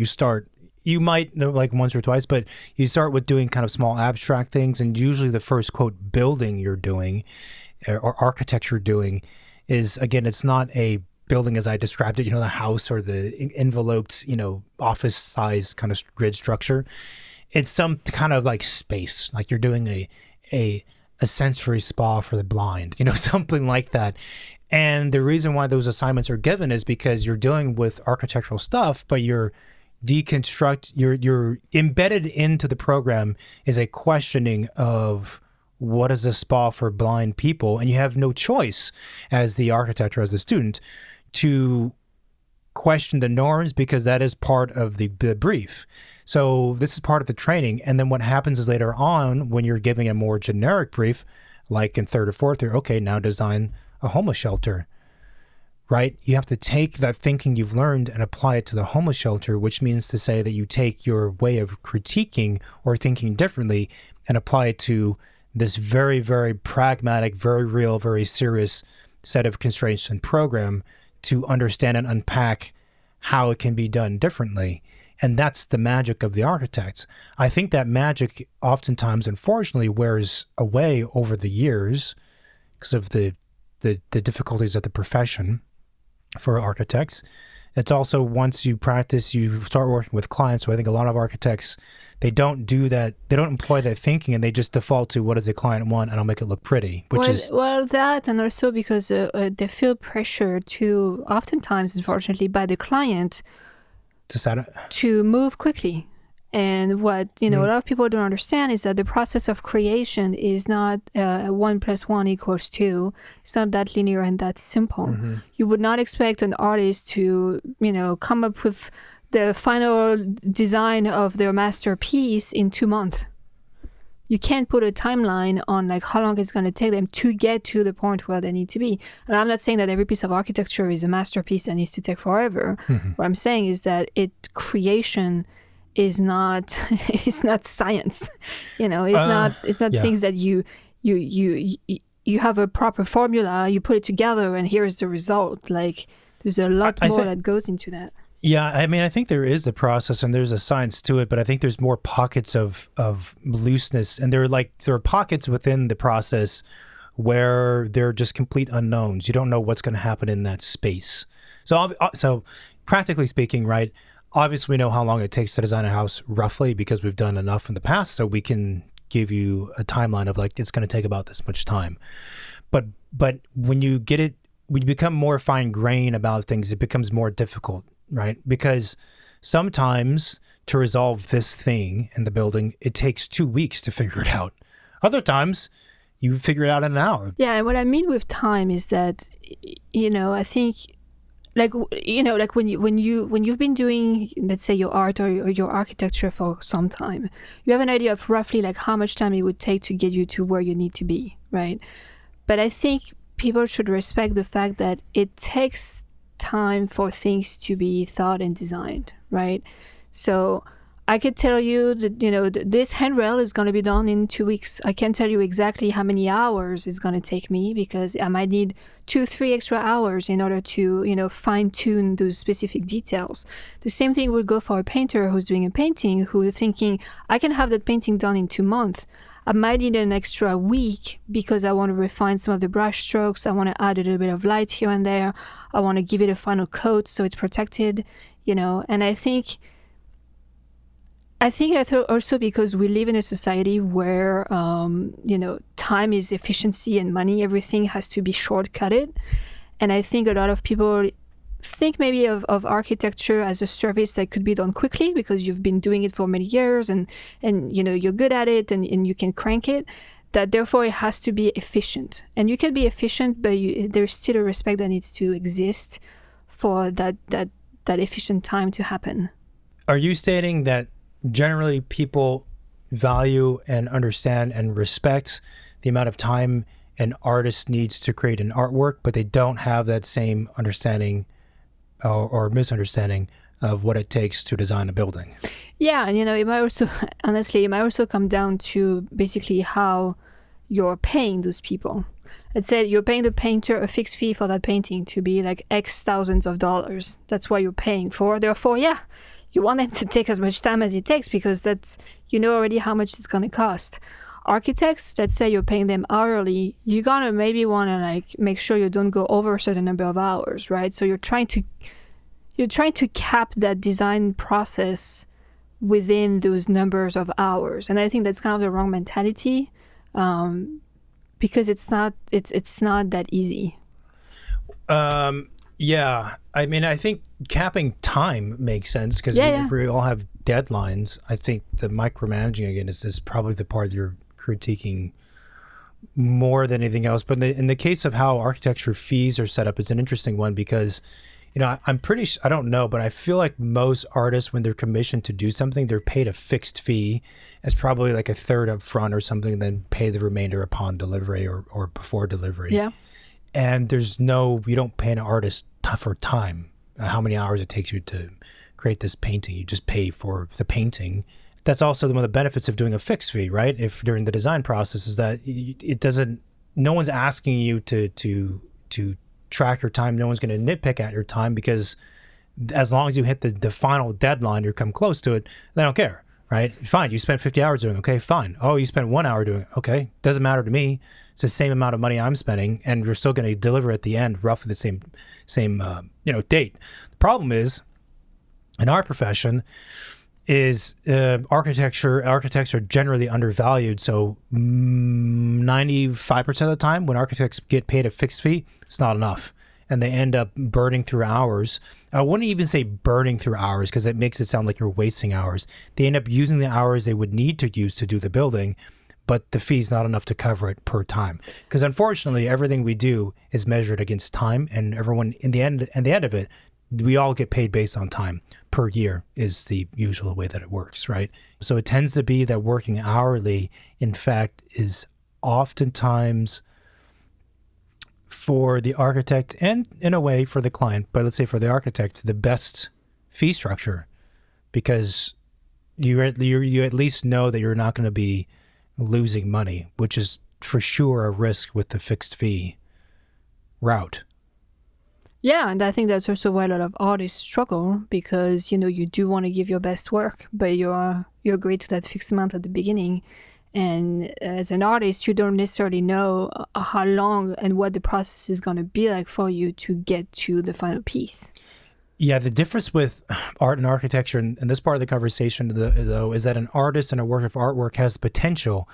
You might know like once or twice, but you start with doing kind of small abstract things, and usually the first, quote, building you're doing or architecture doing is, again, it's not a building as I described it, you know, the house or the enveloped, you know, office size kind of grid structure. It's some kind of like space, like you're doing a sensory spa for the blind, you know, something like that. And the reason why those assignments are given is because you're dealing with architectural stuff, but you're embedded into the program is a questioning of what is a spa for blind people, and you have no choice as the architect or as a student to question the norms, because that is part of the brief. So this is part of the training. And then what happens is later on, when you're giving a more generic brief, like in third or fourth year, okay, now design a homeless shelter, right? You have to take that thinking you've learned and apply it to the homeless shelter, which means to say that you take your way of critiquing or thinking differently and apply it to this very, very pragmatic, very real, very serious set of constraints and program to understand and unpack how it can be done differently. And that's the magic of the architects. I think that magic oftentimes, unfortunately, wears away over the years because of the difficulties of the profession for architects. It's also, once you practice, you start working with clients. So I think a lot of architects, they don't do that. They don't employ that thinking, and they just default to what does the client want, and I'll make it look pretty, well, that, and also because they feel pressure to, oftentimes, unfortunately, by the client to move quickly. And what, you know, a lot of people don't understand is that the process of creation is not 1 + 1 = 2. It's not that linear and that simple. You would not expect an artist to, you know, come up with the final design of their masterpiece in 2 months. You can't put a timeline on like how long it's going to take them to get to the point where they need to be. And I'm not saying that every piece of architecture is a masterpiece that needs to take forever. What I'm saying is that creation is not science, you know. It's not things that you have a proper formula, you put it together, and here is the result. Like, there's a lot more that goes into that. Yeah, I mean, I think there is a process and there's a science to it, but I think there's more pockets of looseness, and there are pockets within the process where they're just complete unknowns. You don't know what's going to happen in that space. So practically speaking, right, obviously we know how long it takes to design a house roughly because we've done enough in the past, so we can give you a timeline of like, it's going to take about this much time. But when you become more fine grained about things, it becomes more difficult, right? Because sometimes to resolve this thing in the building, it takes 2 weeks to figure it out. Other times you figure it out in an hour. Yeah, and what I mean with time is that, I think, like when you've been doing, let's say, your art or your architecture for some time, you have an idea of roughly like how much time it would take to get you to where you need to be, right? But I think people should respect the fact that it takes time for things to be thought and designed, right? So I could tell you that, this handrail is going to be done in 2 weeks. I can't tell you exactly how many hours it's going to take me because I might need 2-3 extra hours in order to, fine tune those specific details. The same thing would go for a painter who's doing a painting, who is thinking, I can have that painting done in 2 months. I might need an extra week because I want to refine some of the brush strokes. I want to add a little bit of light here and there. I want to give it a final coat so it's protected, and I think also because we live in a society where, time is efficiency and money. Everything has to be shortcutted. And I think a lot of people think maybe of architecture as a service that could be done quickly because you've been doing it for many years and you're good at it and you can crank it, that therefore it has to be efficient. And you can be efficient, but there's still a respect that needs to exist for that efficient time to happen. Are you stating that generally people value and understand and respect the amount of time an artist needs to create an artwork, but they don't have that same understanding or misunderstanding of what it takes to design a building? Yeah, and it might also come down to basically how you're paying those people. Let's say you're paying the painter a fixed fee for that painting to be like X thousands of dollars. That's what you're paying for. Therefore, yeah, you want them to take as much time as it takes because that's, already how much it's going to cost. Architects, let's say you're paying them hourly, you're going to maybe want to like make sure you don't go over a certain number of hours, right? So you're trying to cap that design process within those numbers of hours. And I think that's kind of the wrong mentality because it's not that easy. Yeah, I mean, I think capping time makes sense because we all have deadlines. I think the micromanaging, again, is probably the part you're critiquing more than anything else. But in the case of how architecture fees are set up, it's an interesting one because, I'm pretty I don't know, but I feel like most artists, when they're commissioned to do something, they're paid a fixed fee as probably like a third up front or something, then pay the remainder upon delivery or before delivery. Yeah. And you don't pay an artist for time, how many hours it takes you to create this painting. You just pay for the painting. That's also one of the benefits of doing a fixed fee, right? If during the design process is that no one's asking you to track your time. No one's going to nitpick at your time because as long as you hit the final deadline or come close to it, they don't care, right? Fine, you spent 50 hours doing it. Okay, fine. Oh, you spent 1 hour doing it. Okay, doesn't matter to me. It's the same amount of money I'm spending, and you're still going to deliver at the end roughly the same date. The problem is, in our profession, is architects are generally undervalued. So 95% of the time, when architects get paid a fixed fee, it's not enough, and they end up burning through hours. I wouldn't even say burning through hours because it makes it sound like you're wasting hours. They end up using the hours they would need to use to do the building, but the fee's not enough to cover it per time. Because unfortunately, everything we do is measured against time, and everyone in the end of it, we all get paid based on time per year is the usual way that it works, right? So it tends to be that working hourly, in fact, is oftentimes for the architect and in a way for the client, but let's say for the architect, the best fee structure, because you at least know that you're not going to be losing money, which is for sure a risk with the fixed fee route. Yeah, and I think that's also why a lot of artists struggle because, you do want to give your best work, but you agree to that fixed amount at the beginning. And as an artist, you don't necessarily know how long and what the process is going to be like for you to get to the final piece. Yeah, the difference with art and architecture, and this part of the conversation, though, is that an artist and a work of artwork has the potential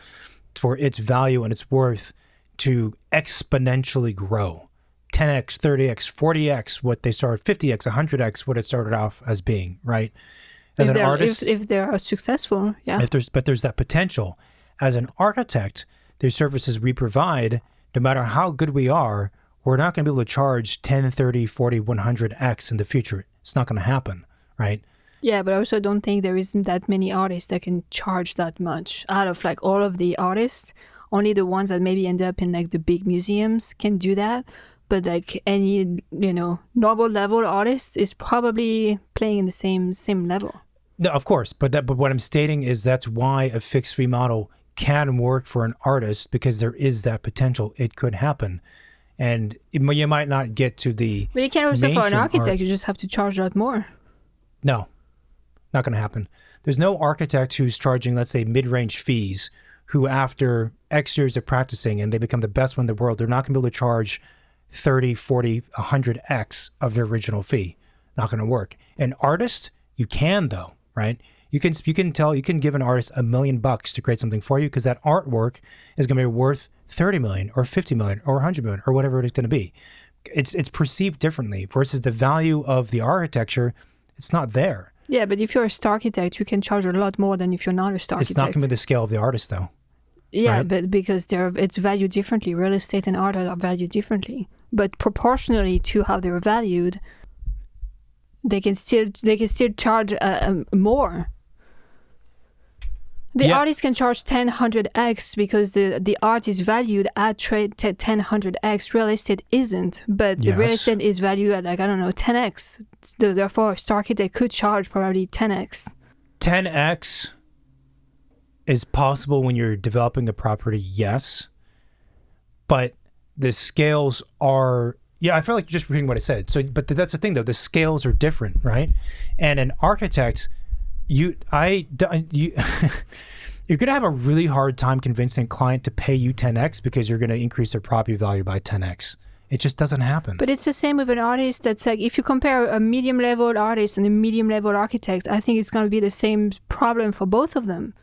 for its value and its worth to exponentially grow. 10x, 30x, 40x, what they started, 50x, 100x, what it started off as being, right? As an artist, if they are successful, yeah. But there's that potential. As an architect, the services we provide, no matter how good we are, we're not going to be able to charge 10, 30, 40, 100x in the future. It's not going to happen, right? Yeah, but I also don't think there isn't that many artists that can charge that much. Out of like all of the artists, only the ones that maybe end up in like the big museums can do that. But like any, normal level artist is probably playing in the same level. No, of course. But what I'm stating is that's why a fixed fee model can work for an artist, because there is that potential. It could happen. And you might not get to the But it can also for an architect, art. you just have to charge a lot more. No, not going to happen. There's no architect who's charging, let's say, mid-range fees, who after X years of practicing and they become the best one in the world, they're not going to be able to charge 30, 40, 100x of their original fee. Not going to work. An artist, you can though, right? You can give an artist $1 million to create something for you, because that artwork is going to be worth 30 million or 50 million or 100 million or whatever it's going to be. It's perceived differently versus the value of the architecture. It's not there. Yeah, but if you're a star architect, you can charge a lot more than if you're not a star architect. It's not going to be the scale of the artist though. Yeah, right? But because it's valued differently. Real estate and art are valued differently. But proportionally to how they're valued, they can still charge more. The artist can charge 100x because the art is valued at 100x. Real estate isn't, but the real estate is valued at 10x. Therefore, a star architect could charge probably 10x. 10x is possible when you're developing a property, yes, but the scales are. Yeah, I feel like you're just repeating what I said. So, but that's the thing though. The scales are different, right? And an architect. You're going to have a really hard time convincing a client to pay you 10x because you're going to increase their property value by 10x. It just doesn't happen. But it's the same with an artist. That's like, if you compare a medium level artist and a medium level architect, I think it's going to be the same problem for both of them.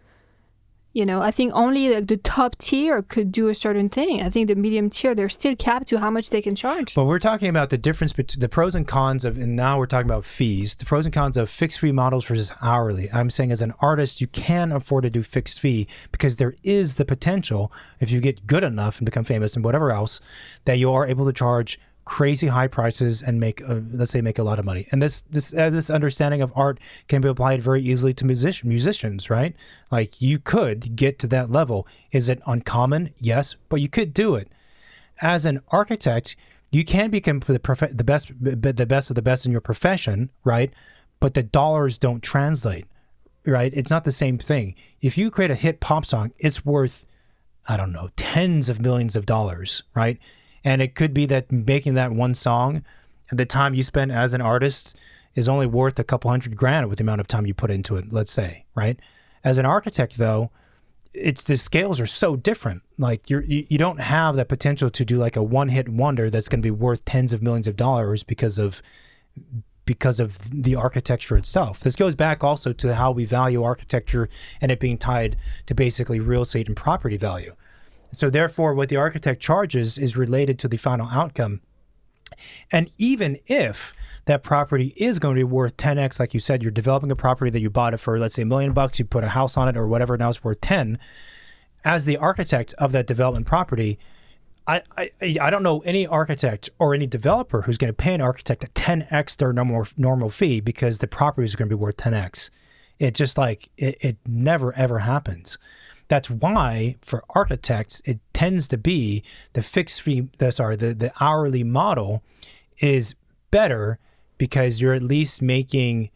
I think only like the top tier could do a certain thing. I think the medium tier, they're still capped to how much they can charge. But we're talking about the difference between the pros and cons of, and now we're talking about fees, the pros and cons of fixed fee models versus hourly. I'm saying as an artist, you can afford to do fixed fee because there is the potential, if you get good enough and become famous and whatever else, that you are able to charge crazy high prices and make a lot of money. And this understanding of art can be applied very easily to musicians, right? Like you could get to that level. Is it uncommon? Yes, but you could do it. As an architect, you can become the best of the best in your profession, right? But the dollars don't translate, right? It's not the same thing. If you create a hit pop song, it's worth, I don't know, tens of millions of dollars, right? And it could be that making that one song and the time you spend as an artist is only worth a couple $100,000 with the amount of time you put into it, let's say, right? As an architect, though, the scales are so different. Like you don't have that potential to do like a one-hit wonder that's going to be worth tens of millions of dollars because of the architecture itself. This goes back also to how we value architecture and it being tied to basically real estate and property value. So therefore, what the architect charges is related to the final outcome. And even if that property is going to be worth 10x, like you said, you're developing a property that you bought it for, let's say $1 million, you put a house on it or whatever, now it's worth 10. As the architect of that development property, I don't know any architect or any developer who's going to pay an architect a 10x their normal fee because the property is going to be worth 10x. It just like, it never ever happens. That's why for architects, it tends to be the fixed fee, the hourly model is better because you're at least making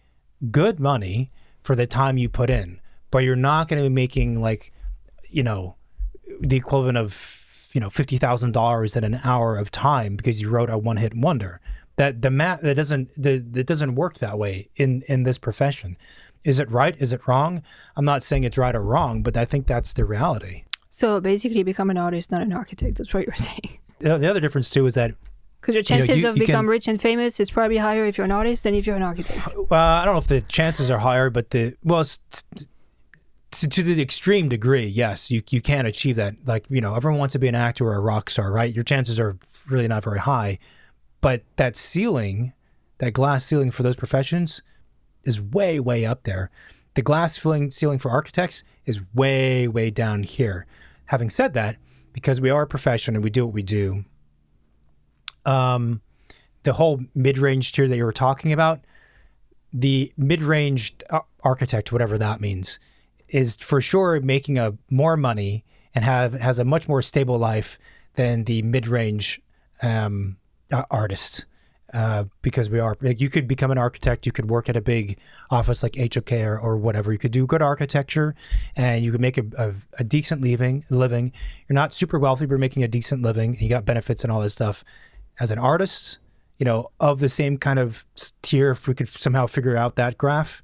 good money for the time you put in, but you're not going to be making like, the equivalent of, $50,000 in an hour of time because you wrote a one-hit wonder. That doesn't work that way in this profession. Is it right? Is it wrong? I'm not saying it's right or wrong, but I think that's the reality. So basically, become an artist, not an architect. That's what you're saying. The other difference too is that because your chances of you become rich and famous is probably higher if you're an artist than if you're an architect. I don't know if the chances are higher, but to the extreme degree, yes, you can achieve that. Like, everyone wants to be an actor or a rock star, right? Your chances are really not very high, but that ceiling, that glass ceiling for those professions is way, way up there. The glass ceiling for architects is way, way down here. Having said that, because we are a profession and we do what we do, the whole mid-range tier that you were talking about, the mid-range architect, whatever that means, is for sure making more money and has a much more stable life than the mid-range artist. Because we are, like, you could become an architect, you could work at a big office like HOK or whatever. You could do good architecture and you could make a decent living. You're not super wealthy, but you're making a decent living and you got benefits and all this stuff. As an artist, of the same kind of tier, if we could somehow figure out that graph,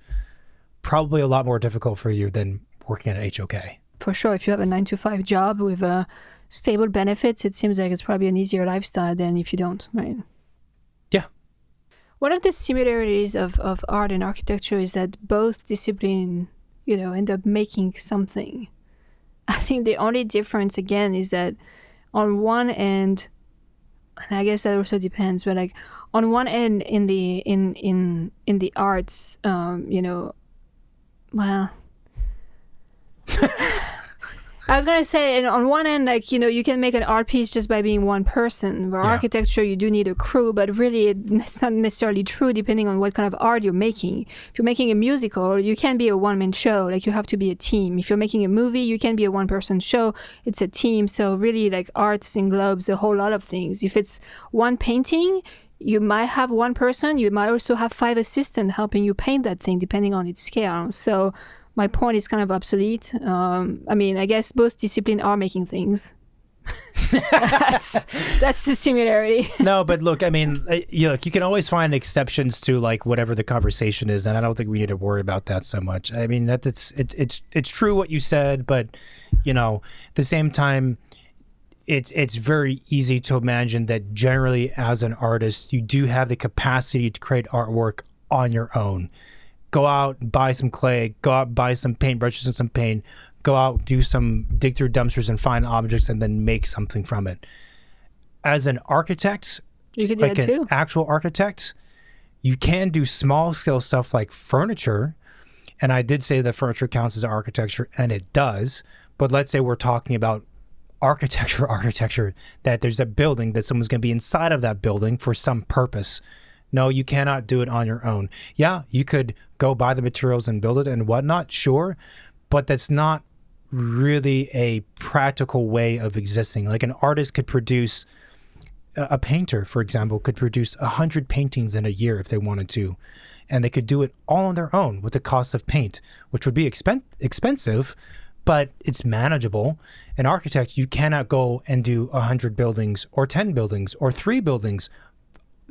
probably a lot more difficult for you than working at HOK. For sure. If you have a 9-to-5 job with stable benefits, it seems like it's probably an easier lifestyle than if you don't, right? Yeah. One of the similarities of art and architecture is that both disciplines, end up making something. I think the only difference, again, is that on one end, and I guess that also depends, but like on one end in the arts, well, I was going to say, and on one end, like, you can make an art piece just by being one person. For architecture, you do need a crew, but really it's not necessarily true depending on what kind of art you're making. If you're making a musical, you can't be a one-man show. Like, you have to be a team. If you're making a movie, you can't be a one-person show. It's a team. So really, like, arts englobes a whole lot of things. If it's one painting, you might have one person. You might also have 5 assistants helping you paint that thing, depending on its scale. So my point is kind of obsolete. I guess both disciplines are making things. that's the similarity. No, but look, you can always find exceptions to like whatever the conversation is, and I don't think we need to worry about that so much. I mean, it's true what you said, but at the same time, it's very easy to imagine that generally as an artist, you do have the capacity to create artwork on your own. Go out, buy some clay, go out, buy some paintbrushes and some paint, go out, dig through dumpsters and find objects and then make something from it. As an architect, you can do like that too. An actual architect, you can do small scale stuff like furniture. And I did say that furniture counts as architecture, and it does. But let's say we're talking about architecture, that there's a building that someone's going to be inside of that building for some purpose. No, you cannot do it on your own. Yeah, you could go buy the materials and build it and whatnot, sure, but that's not really a practical way of existing. Like an artist could produce, a painter, for example, could produce 100 paintings in a year if they wanted to, and they could do it all on their own with the cost of paint, which would be expensive, but it's manageable. An architect, you cannot go and do 100 buildings or 10 buildings or 3 buildings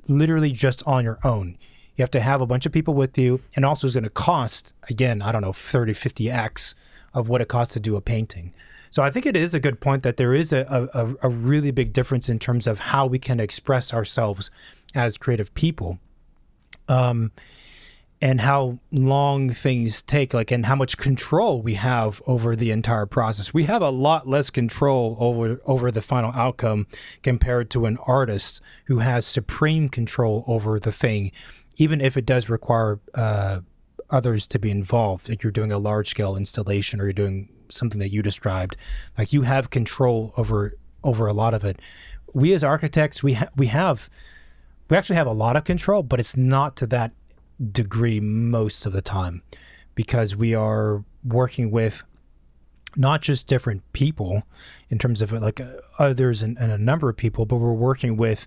literally just on your own. You have to have a bunch of people with you, and also it's going to cost, again, I don't know, 30, 50x of what it costs to do a painting. So I think it is a good point that there is a really big difference in terms of how we can express ourselves as creative people, and how long things take, and how much control we have over the entire process. We have a lot less control over the final outcome compared to an artist who has supreme control over the thing, even if it does require others to be involved. If you're doing a large scale installation or you're doing something that you described, like you have control over a lot of it. We as architects, we actually have a lot of control, but it's not to that degree most of the time, because we are working with not just different people in terms of like others and a number of people, but we're working with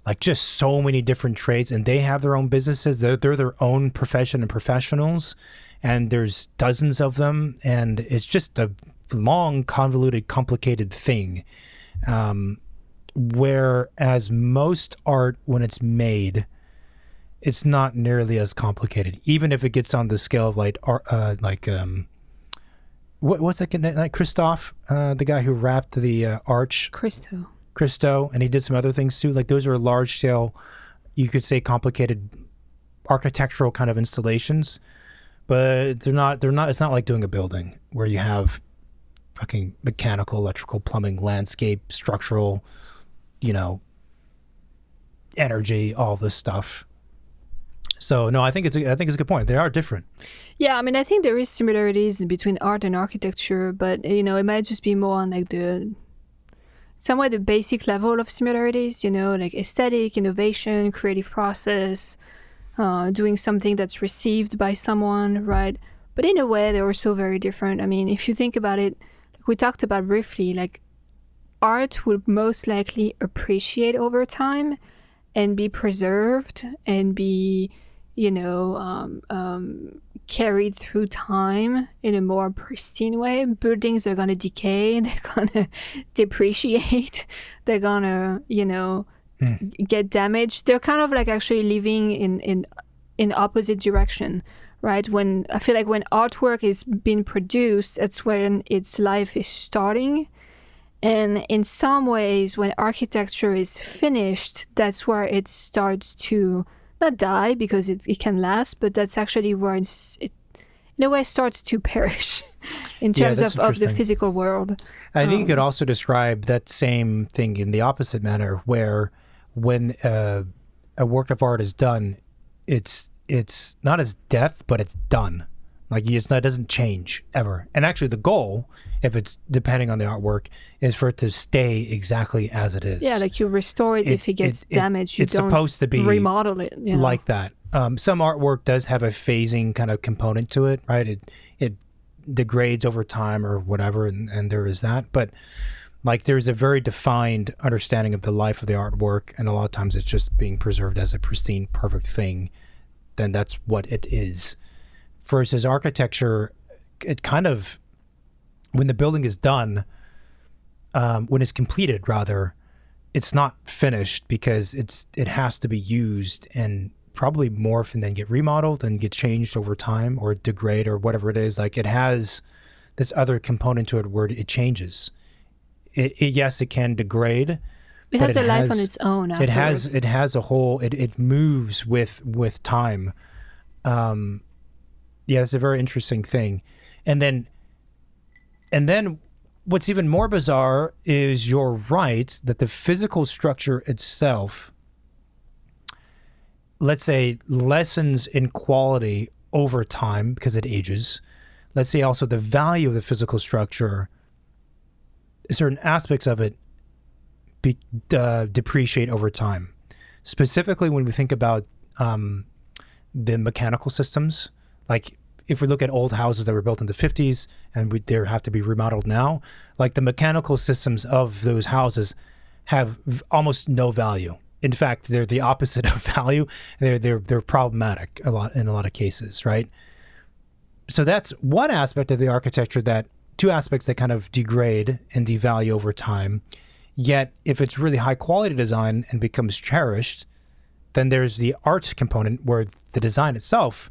like just so many different trades, and they have their own businesses. They're their own profession and professionals, and there's dozens of them, and it's just a long, convoluted, complicated thing. Whereas most art, when it's made, it's not nearly as complicated, even if it gets on the scale of what's that kid, like Christoph, the guy who wrapped the arch. Christo, and he did some other things too. Like those are large scale, you could say complicated architectural kind of installations, but they're not, it's not like doing a building where you have fucking mechanical, electrical, plumbing, landscape, structural, energy, all this stuff. So no, I think it's a good point. They are different. Yeah, I mean, I think there is similarities between art and architecture, but it might just be more on like the basic level of similarities. Like aesthetic, innovation, creative process, doing something that's received by someone, right? But in a way, they're also very different. I mean, if you think about it, like we talked about briefly, like art would most likely appreciate over time and be preserved and be carried through time in a more pristine way. Buildings are going to decay, they're going to depreciate, they're going to get damaged. They're kind of like actually living in opposite direction, right? When I feel like when artwork is being produced, that's when its life is starting. And in some ways, when architecture is finished, that's where it starts to not die, because it can last, but that's actually where it in a way starts to perish in terms of the physical world. I think you could also describe that same thing in the opposite manner, where when a work of art is done, it's not as death, but it's done. Like it doesn't change ever. And actually the goal, if it's depending on the artwork, is for it to stay exactly as it is. Yeah, like you restore it if it gets damaged. You don't supposed to be remodel it. Like that. Some artwork does have a phasing kind of component to it, right? It degrades over time or whatever, and there is that. But like there's a very defined understanding of the life of the artwork, and a lot of times it's just being preserved as a pristine, perfect thing. Then that's what it is. Versus architecture, it kind of, when the building is done, when it's completed rather, it's not finished because it has to be used and probably morph and then get remodeled and get changed over time or degrade or whatever it is. Like it has this other component to it where it changes. Yes, it can degrade. It has a life on its own afterwards. It has a whole, it moves with time. Yeah, it's a very interesting thing. And then what's even more bizarre is you're right that the physical structure itself, let's say, lessens in quality over time because it ages. Let's say also the value of the physical structure, certain aspects of it depreciate over time. Specifically when we think about the mechanical systems, like if we look at old houses that were built in the 50s and they have to be remodeled now, like the mechanical systems of those houses have almost no value. In fact, they're the opposite of value. They're problematic in a lot of cases, right? So that's one aspect of the architecture, two aspects that kind of degrade and devalue over time. Yet if it's really high quality design and becomes cherished, then there's the art component where the design itself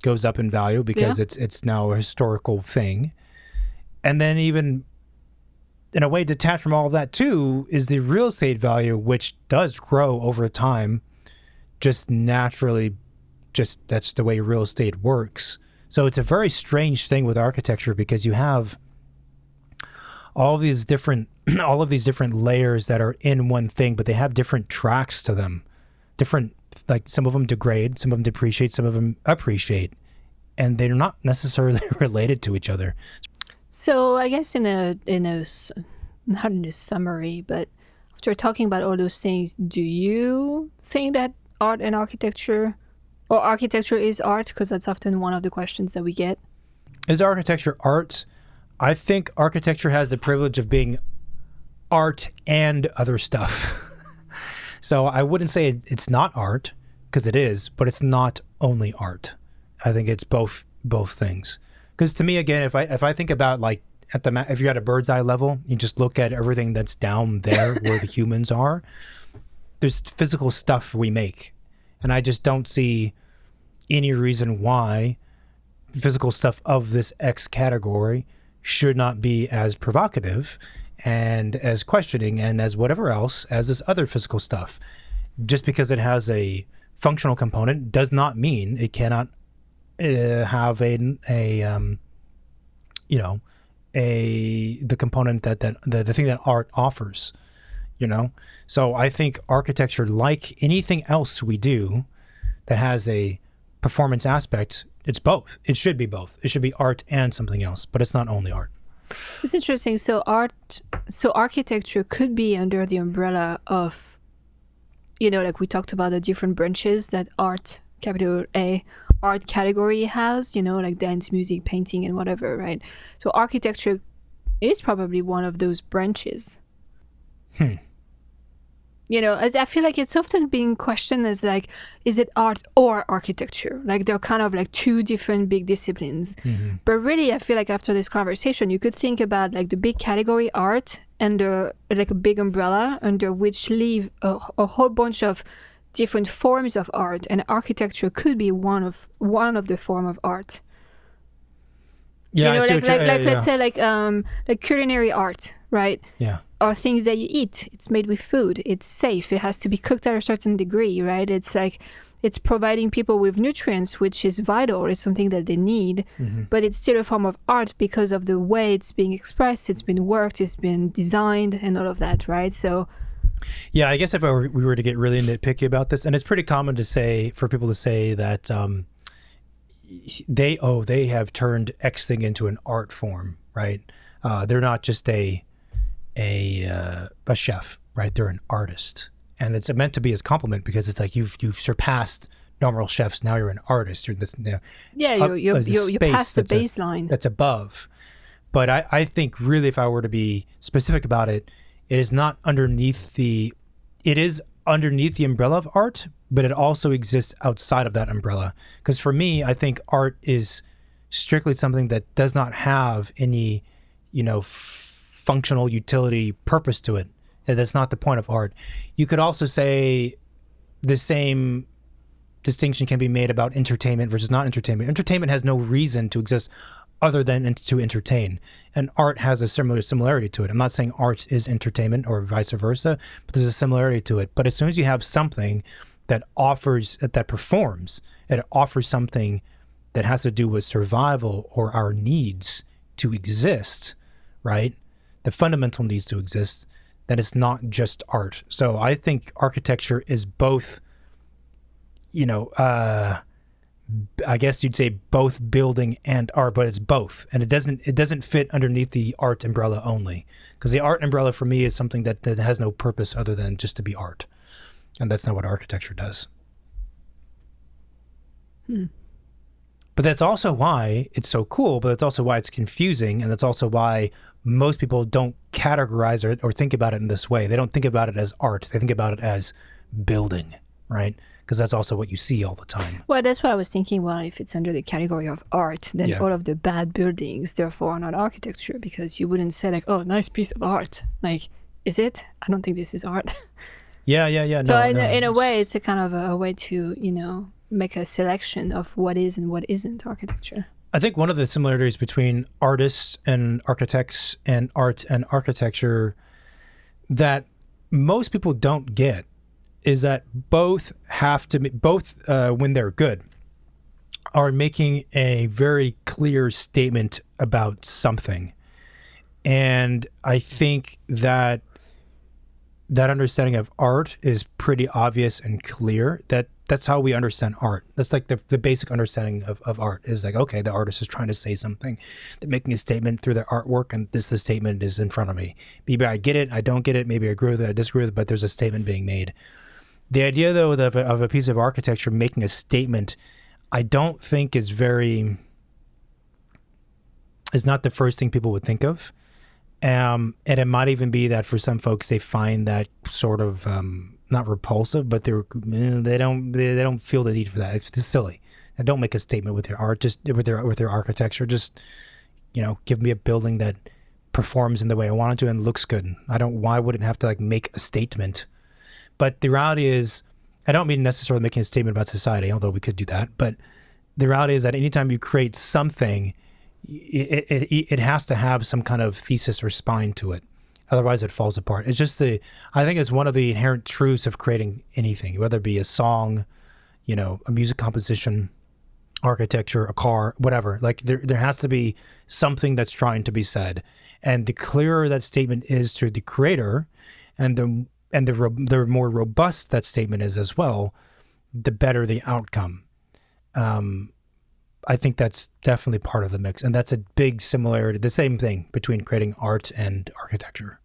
goes up in value because it's now a historical thing. And then even in a way detached from all of that too is the real estate value, which does grow over time, just naturally, that's the way real estate works. So it's a very strange thing with architecture because you have all of these different layers that are in one thing, but they have different tracks to them. Different, like some of them degrade, some of them depreciate, some of them appreciate, and they're not necessarily related to each other. So I guess not in a summary, but after talking about all those things, do you think that art and architecture, or architecture is art? Because that's often one of the questions that we get. Is architecture art? I think architecture has the privilege of being art and other stuff. So I wouldn't say it's not art, because it is, but it's not only art. I think it's both things. Because to me, again, if I think about like if you're at a bird's eye level, you just look at everything that's down there where the humans are. There's physical stuff we make, And I just don't see any reason why physical stuff of this X category should not be as provocative and as questioning and as whatever else as this other physical stuff. Just because it has a functional component does not mean it cannot have the component that the thing that art offers, So I think architecture, like anything else we do that has a performance aspect, it's both. It should be both. It should be art and something else, but it's not only art. It's interesting. So architecture could be under the umbrella of, like we talked about the different branches that art, capital A, art category has, like dance, music, painting, and whatever, right? So architecture is probably one of those branches. As I feel like it's often being questioned as like, is it art or architecture? Like they're kind of like two different big disciplines. Mm-hmm. But really, I feel like after this conversation, you could think about like the big category art and like a big umbrella under which live a whole bunch of different forms of art, and architecture could be one of the form of art. Yeah, let's say like culinary art, right? Yeah. Or things that you eat. It's made with food. It's safe. It has to be cooked at a certain degree, right? It's like it's providing people with nutrients, which is vital. It's something that they need, but it's still a form of art because of the way it's being expressed. It's been worked. It's been designed, and all of that, right? So. Yeah, I guess if we were to get really nitpicky about this, and it's pretty common for people to say that they have turned X thing into an art form, right? They're not just a chef, right? They're an artist, and it's meant to be as compliment because it's like you've surpassed normal chefs. Now you're an artist. You're this, you passed the baseline that's above. But I think really, if I were to be specific about it, it is underneath the umbrella of art, but it also exists outside of that umbrella. Because for me, I think art is strictly something that does not have any, functional utility purpose to it. That's not the point of art. You could also say the same distinction can be made about entertainment versus not entertainment. Entertainment has no reason to exist other than to entertain, and art has a similarity to it. I'm not saying art is entertainment or vice versa, but there's a similarity to it. But as soon as you have something that performs, it offers something that has to do with survival or our needs to exist, right? The fundamental needs to exist, then it's not just art. So I think architecture is both, I guess you'd say both building and art, but it's both. And it doesn't fit underneath the art umbrella only, because the art umbrella for me is something that has no purpose other than just to be art. And that's not what architecture does. But that's also why it's so cool, but that's also why it's confusing, and that's also why most people don't categorize or think about it in this way. They don't think about it as art. They think about it as building, right? Because that's also what you see all the time. Well, that's what I was thinking. Well, if it's under the category of art, then all of the bad buildings, therefore, are not architecture, because you wouldn't say like, oh, nice piece of art. Like, is it? I don't think this is art. Yeah. So in a way, it's a kind of a way to, make a selection of what is and what isn't architecture. I think one of the similarities between artists and architects and art and architecture that most people don't get is that both when they're good, are making a very clear statement about something. And I think that understanding of art is pretty obvious and clear. That's how we understand art. That's like the basic understanding of art is like, okay, the artist is trying to say something. They're making a statement through their artwork, and the statement is in front of me. Maybe I get it, I don't get it, maybe I agree with it, I disagree with it, but there's a statement being made. The idea, though, of a piece of architecture making a statement, I don't think is not the first thing people would think of. And it might even be that for some folks, they find that sort of not repulsive, but they don't feel the need for that. It's just silly. And don't make a statement with your art, just with their architecture. Just give me a building that performs in the way I want it to and looks good. Why would it have to like make a statement? But the reality is, I don't mean necessarily making a statement about society, although we could do that, but the reality is that anytime you create something, it has to have some kind of thesis or spine to it. Otherwise, it falls apart. It's just I think it's one of the inherent truths of creating anything, whether it be a song, a music composition, architecture, a car, whatever. Like there has to be something that's trying to be said. And the clearer that statement is to the creator, and the more robust that statement is as well, the better the outcome. I think that's definitely part of the mix. And that's a big similarity, the same thing between creating art and architecture.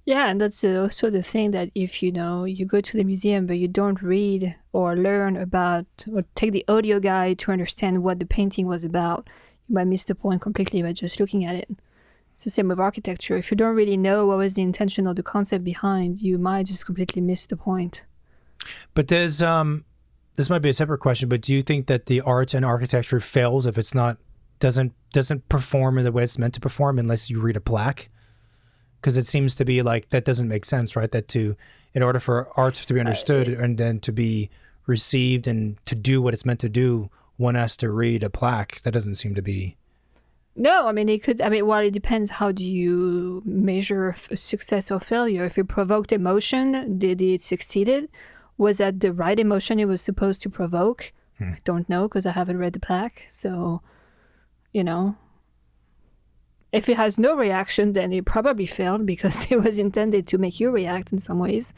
Yeah, and that's also the thing that if you go to the museum but you don't read or learn about or take the audio guide to understand what the painting was about, you might miss the point completely by just looking at it. It's the same with architecture. If you don't really know what was the intention or the concept behind, you might just completely miss the point. But there's this might be a separate question, but do you think that the art and architecture fails if it's not doesn't perform in the way it's meant to perform unless you read a plaque? Because it seems to be like that doesn't make sense, right? That in order for art to be understood and then to be received and to do what it's meant to do, one has to read a plaque. That doesn't seem to be. No, I mean, it could. I mean, well, it depends. How do you measure success or failure? If it provoked emotion, did it succeeded? Was that the right emotion it was supposed to provoke? I don't know because I haven't read the plaque. So, if it has no reaction, then it probably failed because it was intended to make you react in some ways,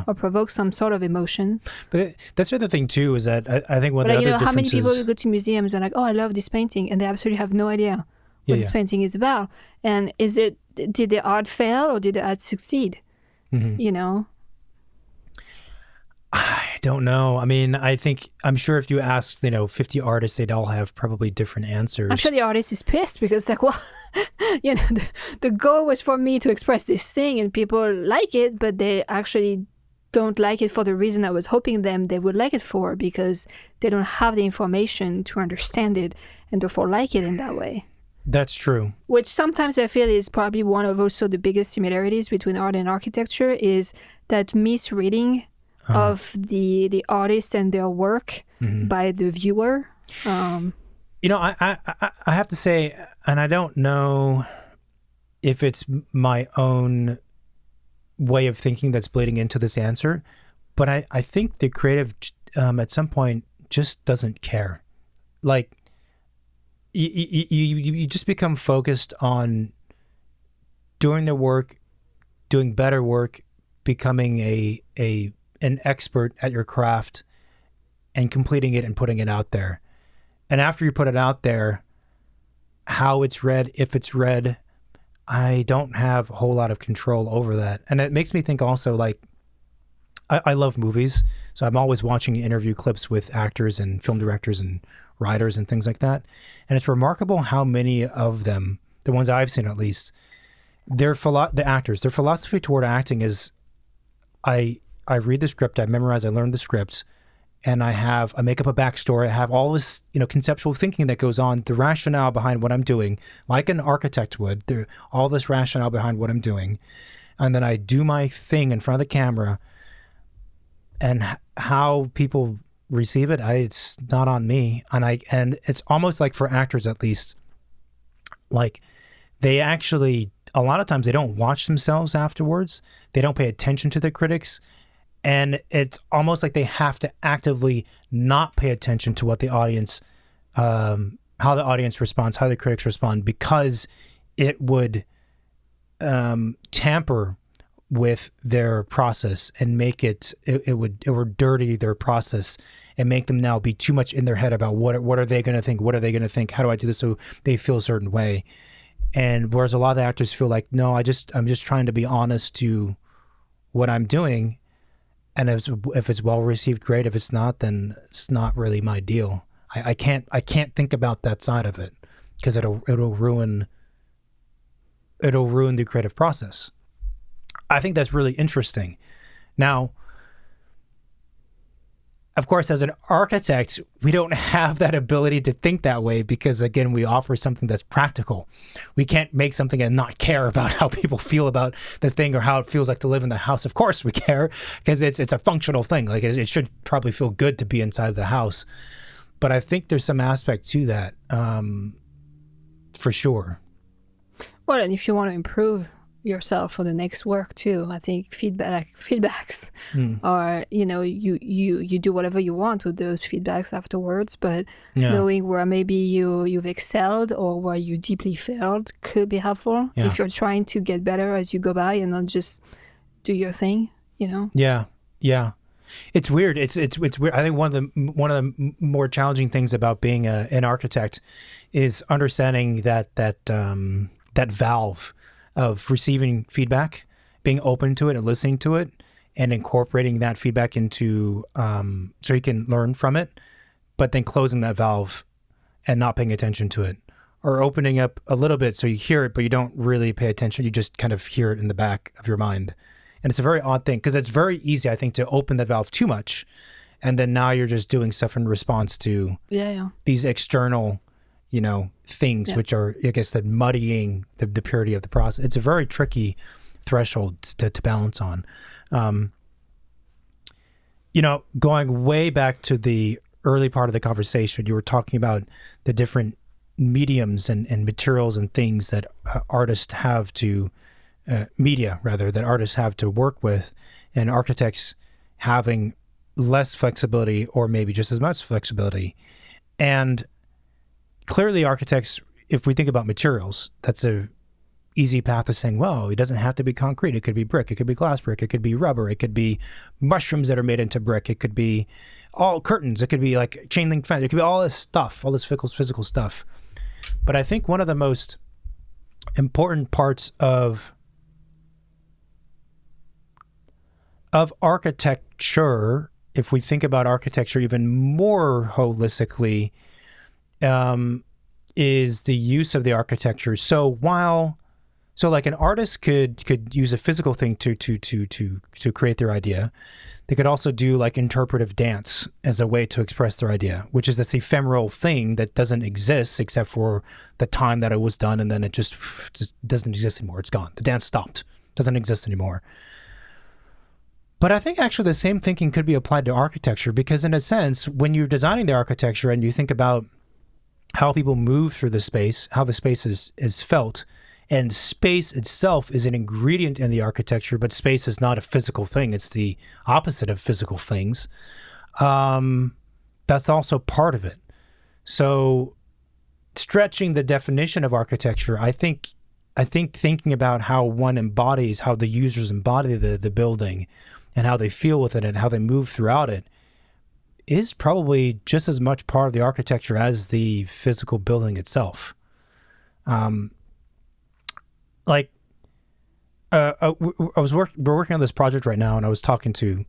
or provoke some sort of emotion. But that's the other thing too, is that I think one of the other differences. How many people go to museums and like, oh, I love this painting, and they absolutely have no idea what this painting is about. And did the art fail or did the art succeed? I don't know. I mean, I'm sure if you ask, 50 artists, they'd all have probably different answers. I'm sure the artist is pissed because like, well, the goal was for me to express this thing and people like it, but they actually don't like it for the reason I was hoping they would like it for, because they don't have the information to understand it and therefore like it in that way. That's true. Which sometimes I feel is probably one of also the biggest similarities between art and architecture, is that misreading of the artist and their work by the viewer. I have to say, and I don't know if it's my own way of thinking that's bleeding into this answer, but I think the creative at some point just doesn't care. Like you just become focused on doing the work, doing better work, becoming an expert at your craft and completing it and putting it out there. And after you put it out there, how it's read, if it's read, I don't have a whole lot of control over that. And it makes me think also, like, I love movies, so I'm always watching interview clips with actors and film directors and writers and things like that. And it's remarkable how many of them, the ones I've seen at least, the actors, their philosophy toward acting is, I read the script, I memorize, I learn the scripts, and I make up a backstory. I have all this, conceptual thinking that goes on, the rationale behind what I'm doing, like an architect would. All this rationale behind what I'm doing, and then I do my thing in front of the camera. And how people receive it, it's not on me. And it's almost like, for actors at least, like they actually, a lot of times they don't watch themselves afterwards. They don't pay attention to the critics. And it's almost like they have to actively not pay attention to what the audience, how the audience responds, how the critics respond, because it would tamper with their process and make it would dirty their process and make them now be too much in their head about what are they going to think? What are they going to think? How do I do this so they feel a certain way? And whereas a lot of the actors feel like, no, I'm just trying to be honest to what I'm doing. And if it's well received, great. If it's not, then it's not really my deal. I can't think about that side of it because it'll ruin the creative process. I think that's really interesting. Now, of course, as an architect, we don't have that ability to think that way because, again, we offer something that's practical. We can't make something and not care about how people feel about the thing or how it feels like to live in the house. Of course we care because it's a functional thing. Like it should probably feel good to be inside of the house. But I think there's some aspect to that, for sure. Well, and if you want to improve yourself for the next work too, I think feedbacks are, you do whatever you want with those feedbacks afterwards, but knowing where maybe you've excelled or where you deeply failed could be helpful if you're trying to get better as you go by and not just do your thing, Yeah. It's weird. It's weird. I think one of the more challenging things about being an architect is understanding that valve of receiving feedback, being open to it and listening to it, and incorporating that feedback into so you can learn from it, but then closing that valve and not paying attention to it, or opening up a little bit so you hear it, but you don't really pay attention. You just kind of hear it in the back of your mind. And it's a very odd thing because it's very easy, I think, to open the valve too much. And then now you're just doing stuff in response to these external, things, which are, I guess, that muddying the purity of the process. It's a very tricky threshold to balance on. Going way back to the early part of the conversation, you were talking about the different mediums and materials and things that artists have to that artists have to work with, and architects having less flexibility or maybe just as much flexibility. And clearly architects, if we think about materials, that's a easy path of saying, well, it doesn't have to be concrete. It could be brick. It could be glass brick. It could be rubber. It could be mushrooms that are made into brick. It could be all curtains. It could be like chain link fence. It could be all this stuff, all this physical stuff. But I think one of the most important parts of architecture, if we think about architecture even more holistically, is the use of the architecture. So like an artist could use a physical thing to create their idea. They could also do like interpretive dance as a way to express their idea, which is this ephemeral thing that doesn't exist except for the time that it was done, and then it just doesn't exist anymore. It's gone. The dance stopped. Doesn't exist anymore. But I think actually the same thinking could be applied to architecture, because in a sense, when you're designing the architecture and you think about how people move through the space, how the space is felt, and space itself is an ingredient in the architecture, but space is not a physical thing. It's the opposite of physical things. That's also part of it. So stretching the definition of architecture, I think thinking about how one embodies, how the users embody the building and how they feel with it and how they move throughout it is probably just as much part of the architecture as the physical building itself. We're working on this project right now, and I was talking to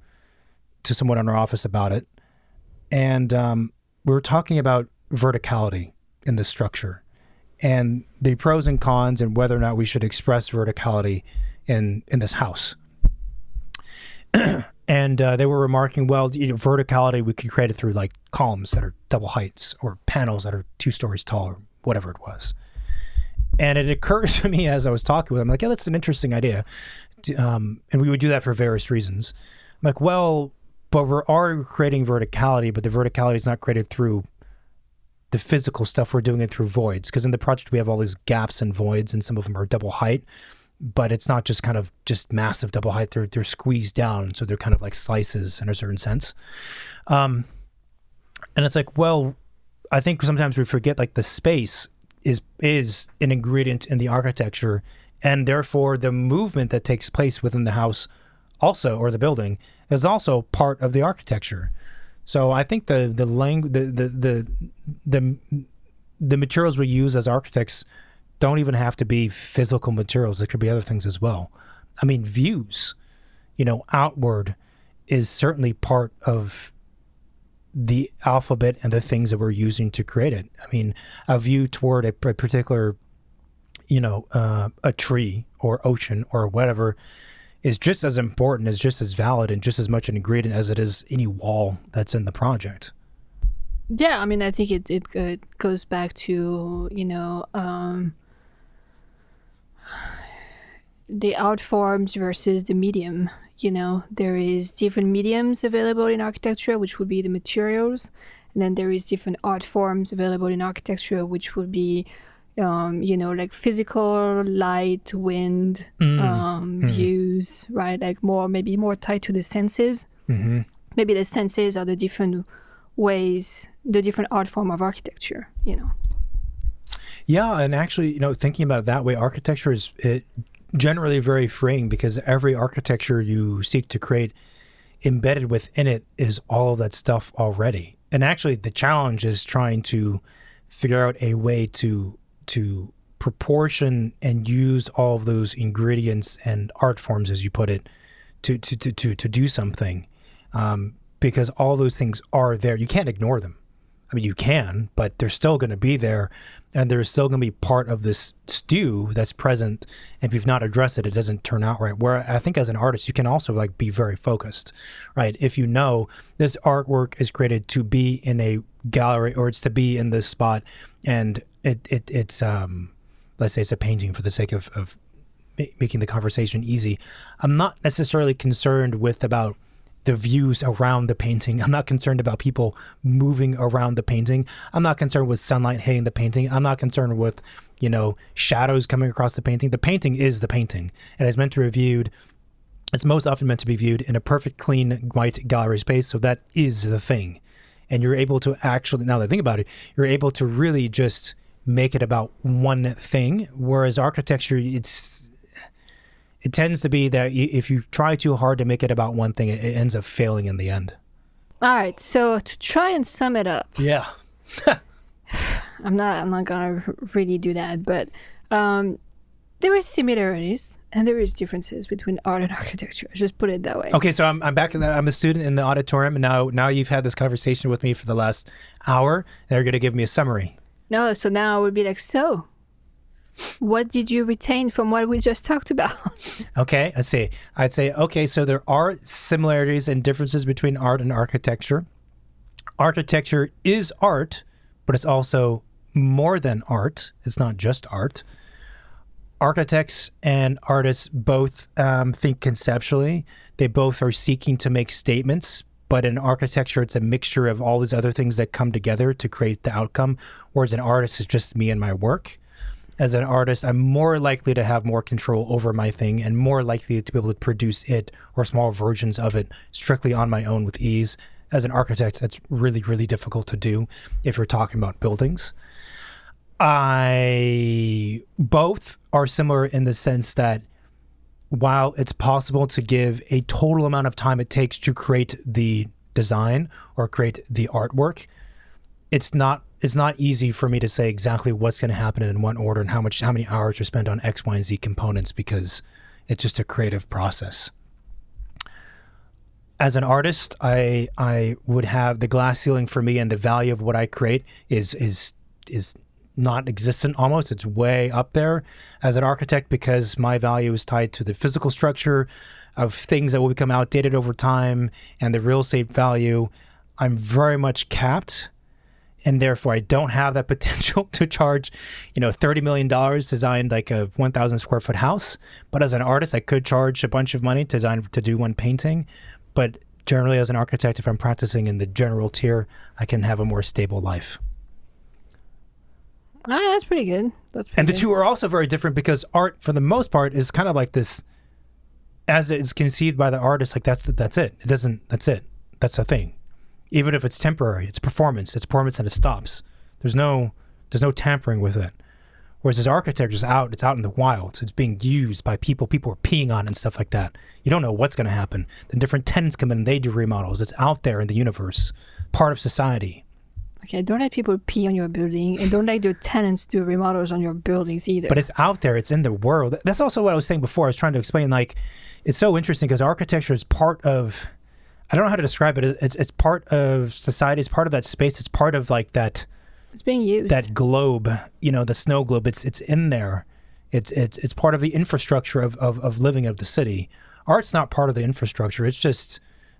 someone in our office about it, and we were talking about verticality in the structure and the pros and cons and whether or not we should express verticality in this house. And they were remarking, well, verticality, we could create it through like columns that are double heights or panels that are 2 stories tall or whatever it was. And it occurred to me as I was talking with him, like, yeah, that's an interesting idea. And we would do that for various reasons. I'm like, well, but we're already creating verticality, but the verticality is not created through the physical stuff. We're doing it through voids. Because in the project, we have all these gaps and voids, and some of them are double height. But it's not just kind of just massive double height. They're squeezed down, so they're kind of like slices in a certain sense. And it's like, well, I think sometimes we forget like the space is an ingredient in the architecture, and therefore the movement that takes place within the house also, or the building, is also part of the architecture. So I think the materials we use as architects don't even have to be physical materials. There could be other things as well. I mean, views, outward is certainly part of the alphabet and the things that we're using to create it. I mean, a view toward a particular, a tree or ocean or whatever is just as important, is just as valid, and just as much an ingredient as it is any wall that's in the project. Yeah, I mean, I think it goes back to, the art forms versus the medium. There is different mediums available in architecture, which would be the materials, and then there is different art forms available in architecture, which would be, like physical, light, wind, views, right? Like maybe more tied to the senses. Mm-hmm. Maybe the senses are the different ways, the different art form of architecture. Yeah, and actually, thinking about it that way, architecture is generally very freeing, because every architecture you seek to create, embedded within it is all of that stuff already. And actually, the challenge is trying to figure out a way to proportion and use all of those ingredients and art forms, as you put it, to do something, because all those things are there. You can't ignore them. I mean, you can, but they're still going to be there, and they're still going to be part of this stew that's present. And if you've not addressed it, it doesn't turn out right. Where I think as an artist, you can also be very focused, right? If you know this artwork is created to be in a gallery, or it's to be in this spot, and it's let's say it's a painting for the sake of making the conversation easy. I'm not necessarily concerned about the views around the painting. I'm not concerned about people moving around the painting. I'm not concerned with sunlight hitting the painting. I'm not concerned with, shadows coming across the painting. The painting is the painting, and it's most often meant to be viewed in a perfect, clean, white gallery space. So that is the thing. And you're able to actually, now that I think about it, you're able to really just make it about one thing. Whereas architecture, it tends to be that if you try too hard to make it about one thing, it ends up failing in the end. All right, so to try and sum it up. Yeah. I'm not gonna really do that, but there is similarities and there is differences between art and architecture. Just put it that way. Okay, so I'm back. I'm a student in the auditorium, and now you've had this conversation with me for the last hour, and you're going to give me a summary. No, so now I would be like, so what did you retain from what we just talked about? Okay, let's see. I'd say, okay, so there are similarities and differences between art and architecture. Architecture is art, but it's also more than art. It's not just art. Architects and artists both think conceptually. They both are seeking to make statements, but in architecture, it's a mixture of all these other things that come together to create the outcome, whereas an artist is just me and my work. As an artist, I'm more likely to have more control over my thing and more likely to be able to produce it or small versions of it strictly on my own with ease. As an architect, that's really, really difficult to do if you're talking about buildings. Both are similar in the sense that while it's possible to give a total amount of time it takes to create the design or create the artwork, it's not easy for me to say exactly what's going to happen in what order and how many hours are spent on X, Y, and Z components, because it's just a creative process. As an artist, I would have the glass ceiling for me, and the value of what I create is non-existent almost. It's way up there. As an architect, because my value is tied to the physical structure of things that will become outdated over time and the real estate value, I'm very much capped. And therefore, I don't have that potential to charge, $30 million to design like a 1,000 square foot house. But as an artist, I could charge a bunch of money to do one painting. But generally, as an architect, if I'm practicing in the general tier, I can have a more stable life. That's pretty good. And the two are also very different, because art, for the most part, is kind of like this, as it's conceived by the artist, like that's it. That's it. That's the thing. Even if it's temporary, it's performance and it stops. There's no tampering with it. Whereas as architecture is it's out in the wild. It's being used by people. People are peeing on it and stuff like that. You don't know what's going to happen. Then different tenants come in and they do remodels. It's out there in the universe, part of society. Okay, don't let people pee on your building, and don't let your tenants do remodels on your buildings either. But it's out there. It's in the world. That's also what I was saying before. I was trying to explain, it's so interesting because architecture is part of, I don't know how to describe it. It's part of society. It's part of that space. It's part of that. It's being used. That globe, the snow globe. It's in there. It's part of the infrastructure of living of the city. art's not part of the infrastructure. It's just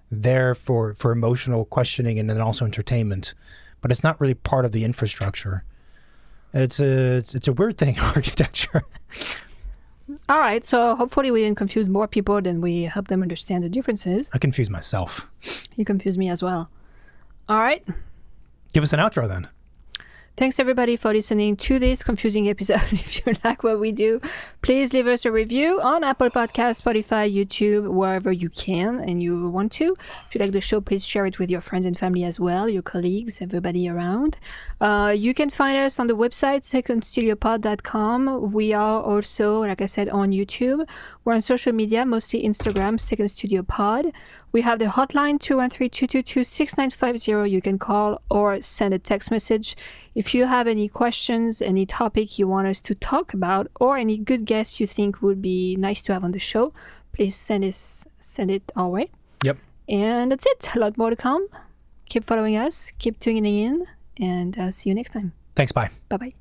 there for emotional questioning and then also entertainment, but it's not really part of the infrastructure. It's a weird thing, architecture. All right, so hopefully we didn't confuse more people than we help them understand the differences. I confuse myself. You confuse me as well. All right. Give us an outro then. Thanks everybody for listening to this confusing episode. If you like what we do, please leave us a review on Apple Podcasts, Spotify, YouTube, wherever you can and you want to. If you like the show, please share it with your friends and family as well, your colleagues, everybody around. You can find us on the website, secondstudiopod.com. We are also, like I said, on YouTube. We're on social media, mostly Instagram, Second Studio Pod. We have the hotline 213-222-6950. You can call or send a text message. If you have any questions, any topic you want us to talk about, or any good guests you think would be nice to have on the show, please send it our way. Yep. And that's it. A lot more to come. Keep following us. Keep tuning in. And see you next time. Thanks. Bye. Bye-bye.